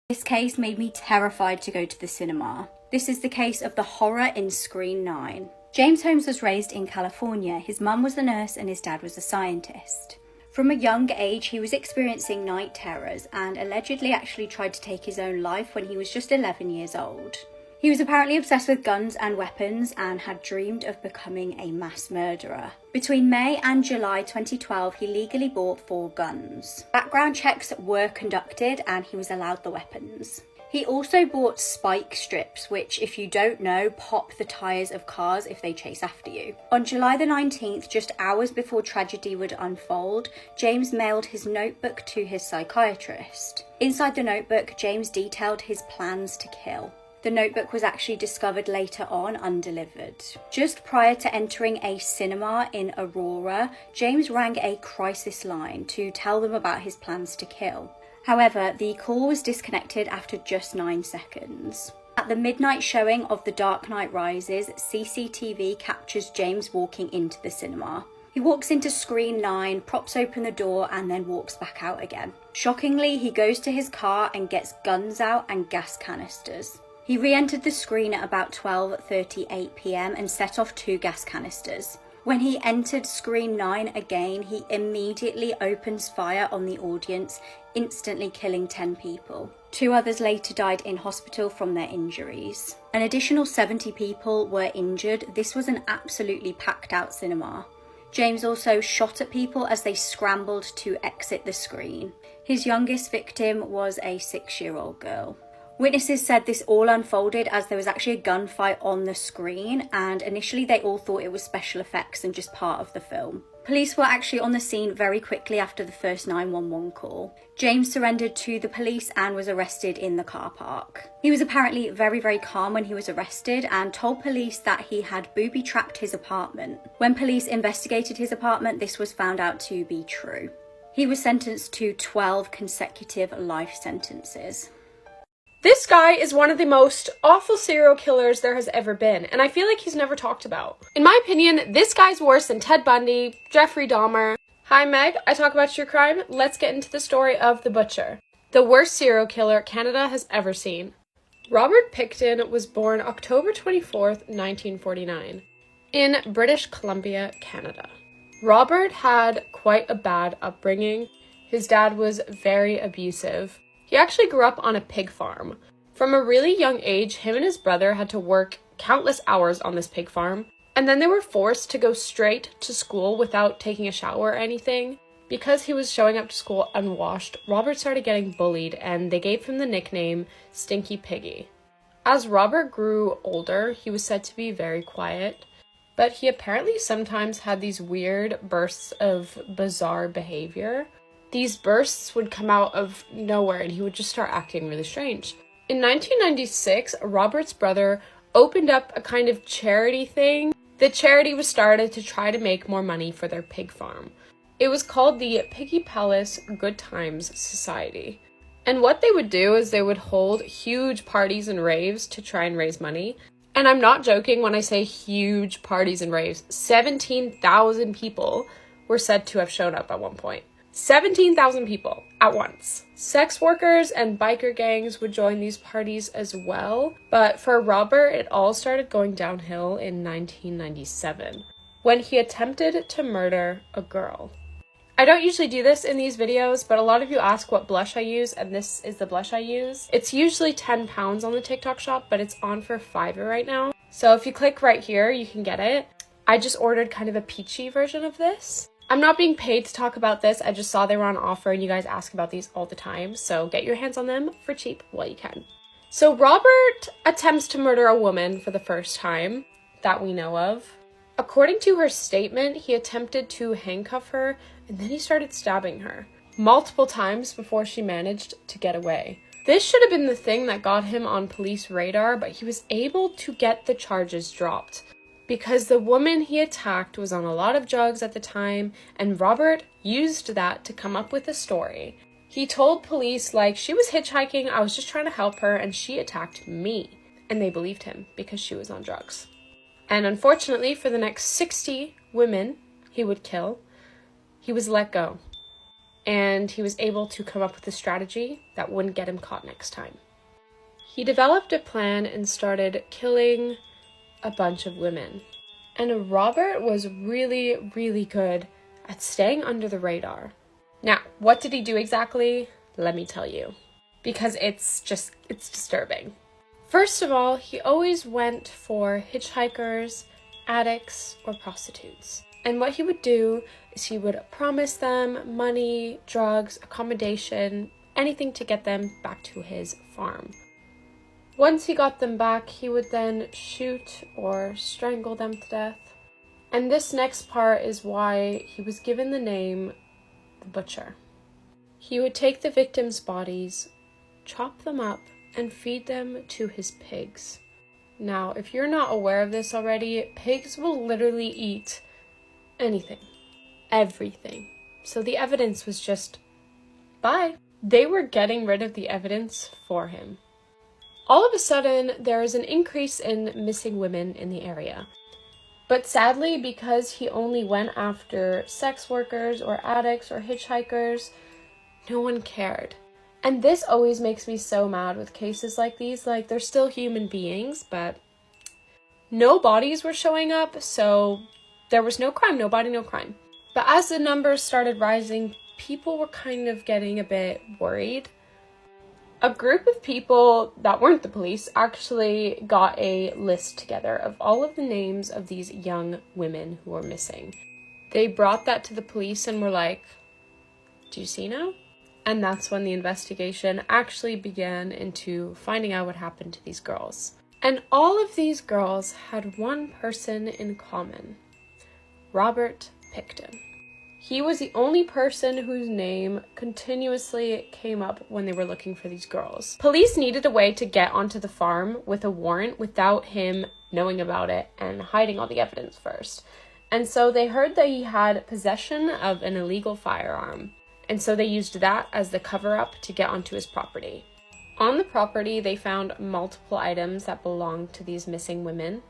This case made me terrified to go to the cinema. This is the case of the horror in Screen 9. James Holmes was raised in California. His mum was a nurse and his dad was a scientist. From a young age, he was experiencing night terrors and allegedly actually tried to take his own life when he was just 11 years old. He was apparently obsessed with guns and weapons and had dreamed of becoming a mass murderer. Between May and July 2012, he legally bought 4 guns. Background checks were conducted and he was allowed the weapons. He also bought spike strips, which, if you don't know, pop the tyres of cars if they chase after you. On July the 19th, just hours before tragedy would unfold, James mailed his notebook to his psychiatrist. Inside the notebook, James detailed his plans to kill. The notebook was actually discovered later on undelivered. Just prior to entering a cinema in Aurora, James rang a crisis line to tell them about his plans to kill. However, the call was disconnected after just 9 seconds. At the midnight showing of The Dark Knight Rises, CCTV captures James walking into the cinema. He walks into Screen 9, props open the door, and then walks back out again. Shockingly, he goes to his car and gets guns out and gas canisters. He re-entered the screen at about 12:38 PM and set off 2 gas canisters. When he entered Screen 9 again, he immediately opens fire on the audience, instantly killing 10 people. 2 others later died in hospital from their injuries. An additional 70 people were injured. This was an absolutely packed out cinema. James also shot at people as they scrambled to exit the screen. His youngest victim was a 6-year-old girl. Witnesses said this all unfolded as there was actually a gunfight on the screen, and initially they all thought it was special effects and just part of the film. Police were actually on the scene very quickly after the first 911 call. James surrendered to the police and was arrested in the car park. He was apparently very calm when he was arrested and told police that he had booby-trapped his apartment. When police investigated his apartment, this was found out to be true. He was sentenced to 12 consecutive life sentences. This guy is one of the most awful serial killers there has ever been, and I feel like he's never talked about. In my opinion, this guy's worse than Ted Bundy, Jeffrey Dahmer. Hi Meg, I talk about true crime. Let's get into the story of The Butcher, the worst serial killer Canada has ever seen. Robert Pickton was born October 24th, 1949, in British Columbia, Canada. Robert had quite a bad upbringing. His dad was very abusive. He actually grew up on a pig farm. From a really young age, him and his brother had to work countless hours on this pig farm, and then they were forced to go straight to school without taking a shower or anything. Because he was showing up to school unwashed, Robert started getting bullied, and they gave him the nickname Stinky Piggy. As Robert grew older, he was said to be very quiet, but he apparently sometimes had these weird bursts of bizarre behavior. These bursts would come out of nowhere and he would just start acting really strange. In 1996, Robert's brother opened up a kind of charity thing. The charity was started to try to make more money for their pig farm. It was called the Piggy Palace Good Times Society. And what they would do is they would hold huge parties and raves to try and raise money. And I'm not joking when I say huge parties and raves. 17,000 people were said to have shown up at one point. 17,000 people at once. Sex workers and biker gangs would join these parties as well, but for Robert, it all started going downhill in 1997, when he attempted to murder a girl. I don't usually do this in these videos, but a lot of you ask what blush I use, and this is the blush I use. It's usually 10 pounds on the TikTok shop, but it's on for $5 right now. So if you click right here, you can get it. I just ordered kind of a peachy version of this. I'm not being paid to talk about this. I just saw they were on offer and you guys ask about these all the time. So get your hands on them for cheap while you can. So Robert attempts to murder a woman for the first time that we know of. According to her statement, he attempted to handcuff her and then he started stabbing her multiple times before she managed to get away. This should have been the thing that got him on police radar, but he was able to get the charges dropped because the woman he attacked was on a lot of drugs at the time, and Robert used that to come up with a story. He told police, like, she was hitchhiking, I was just trying to help her, and she attacked me. And they believed him because she was on drugs. And unfortunately, for the next 60 women he would kill, he was let go. And he was able to come up with a strategy that wouldn't get him caught next time. He developed a plan and started killing a bunch of women. And Robert was really, really good at staying under the radar. Now, what did he do exactly? Let me tell you. Because it's disturbing. First of all, he always went for hitchhikers, addicts, or prostitutes. And what he would do is he would promise them money, drugs, accommodation, anything to get them back to his farm. Once he got them back, he would then shoot or strangle them to death. And this next part is why he was given the name the Butcher. He would take the victims' bodies, chop them up, and feed them to his pigs. Now, if you're not aware of this already, pigs will literally eat anything, everything. So the evidence was just, bye. They were getting rid of the evidence for him. All of a sudden, there is an increase in missing women in the area. But sadly, because he only went after sex workers or addicts or hitchhikers, no one cared. And this always makes me so mad with cases like these. Like, they're still human beings, but no bodies were showing up, so there was no crime, no body, no crime. But as the numbers started rising, people were kind of getting a bit worried. A group of people that weren't the police actually got a list together of all of the names of these young women who were missing. They brought that to the police and were like, do you see now? And that's when the investigation actually began into finding out what happened to these girls. And all of these girls had one person in common: Robert Pickton. He was the only person whose name continuously came up when they were looking for these girls. Police needed a way to get onto the farm with a warrant without him knowing about it and hiding all the evidence first. And so they heard that he had possession of an illegal firearm. And so they used that as the cover-up to get onto his property. On the property, they found multiple items that belonged to these missing women,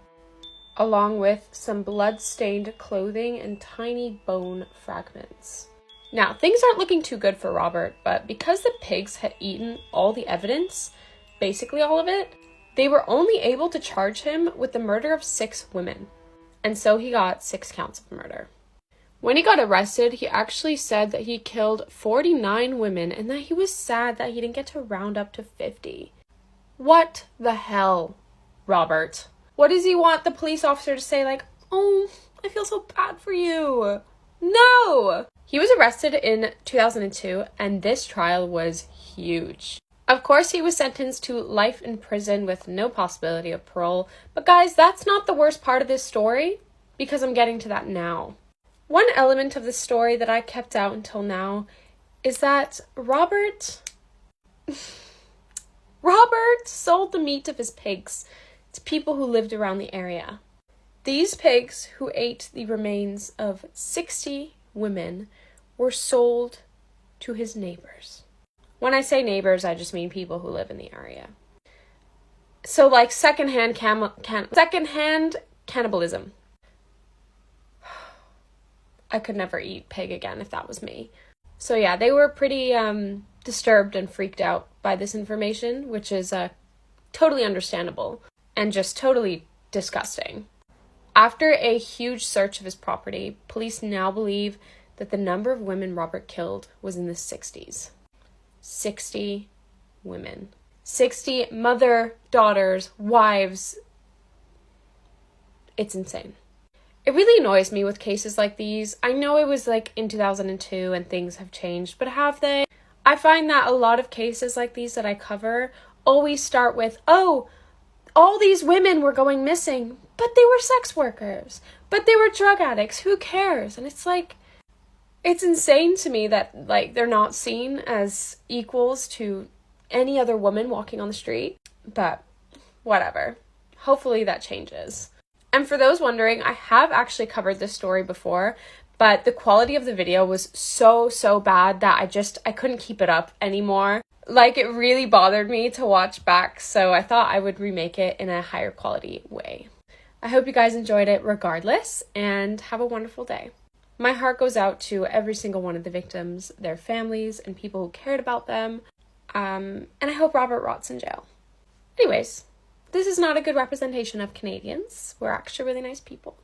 along with some blood-stained clothing and tiny bone fragments. Now, things aren't looking too good for Robert, but because the pigs had eaten all the evidence, basically all of it, they were only able to charge him with the murder of 6 women. And so he got 6 counts of murder. When he got arrested, he actually said that he killed 49 women and that he was sad that he didn't get to round up to 50. What the hell, Robert? What does he want the police officer to say, like, oh, I feel so bad for you? No! He was arrested in 2002, and this trial was huge. Of course, he was sentenced to life in prison with no possibility of parole. But guys, that's not the worst part of this story, because I'm getting to that now. One element of the story that I kept out until now is that Robert sold the meat of his pigs to people who lived around the area. These pigs, who ate the remains of 60 women, were sold to his neighbors. When I say neighbors, I just mean people who live in the area. So, like, secondhand cannibalism. I could never eat pig again if that was me. So yeah, they were pretty disturbed and freaked out by this information, which is totally understandable and just totally disgusting. After a huge search of his property, police now believe that the number of women Robert killed was in the 60s. 60 women. 60 mother, daughters, wives. It's insane. It really annoys me with cases like these. I know it was like in 2002 and things have changed, but have they? I find that a lot of cases like these that I cover always start with, oh, all these women were going missing, but they were sex workers, but they were drug addicts, who cares? And it's like, it's insane to me that like they're not seen as equals to any other woman walking on the street, but whatever. Hopefully that changes. And for those wondering, I have actually covered this story before, but the quality of the video was so bad that I couldn't keep it up anymore. Like, it really bothered me to watch back, so I thought I would remake it in a higher quality way. I hope you guys enjoyed it regardless, and have a wonderful day. My heart goes out to every single one of the victims, their families, and people who cared about them, and I hope Robert rots in jail. Anyways, this is not a good representation of Canadians. We're actually really nice people.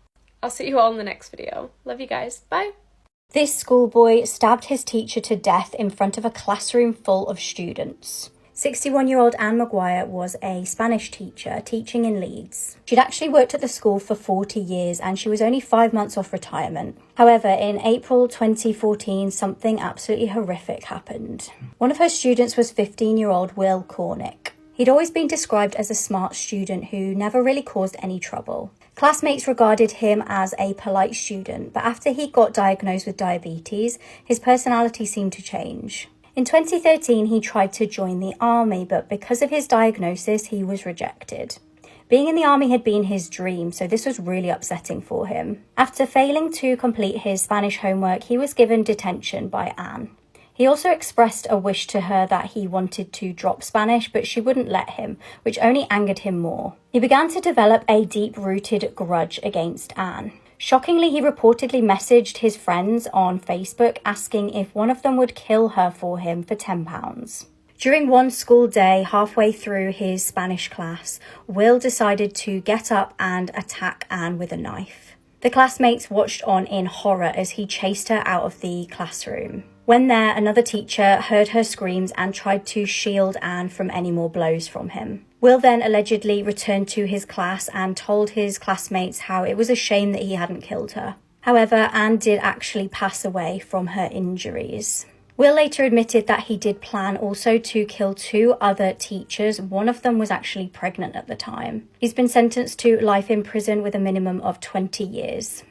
I'll see you all in the next video. Love you guys. Bye. This schoolboy stabbed his teacher to death in front of a classroom full of students. 61-year-old Anne Maguire was a Spanish teacher teaching in Leeds. She'd actually worked at the school for 40 years and she was only 5 months off retirement. However, in April 2014, something absolutely horrific happened. One of her students was 15-year-old Will Cornick. He'd always been described as a smart student who never really caused any trouble. Classmates regarded him as a polite student, but after he got diagnosed with diabetes, his personality seemed to change. In 2013, he tried to join the army, but because of his diagnosis, he was rejected. Being in the army had been his dream, so this was really upsetting for him. After failing to complete his Spanish homework, he was given detention by Anne. He also expressed a wish to her that he wanted to drop Spanish, but she wouldn't let him, which only angered him more. He began to develop a deep-rooted grudge against Anne. Shockingly, he reportedly messaged his friends on Facebook asking if one of them would kill her for him for £10. During one school day, halfway through his Spanish class, Will decided to get up and attack Anne with a knife. The classmates watched on in horror as he chased her out of the classroom. When there, another teacher heard her screams and tried to shield Anne from any more blows from him. Will then allegedly returned to his class and told his classmates how it was a shame that he hadn't killed her. However, Anne did actually pass away from her injuries. Will later admitted that he did plan also to kill 2 other teachers. One of them was actually pregnant at the time. He's been sentenced to life in prison with a minimum of 20 years.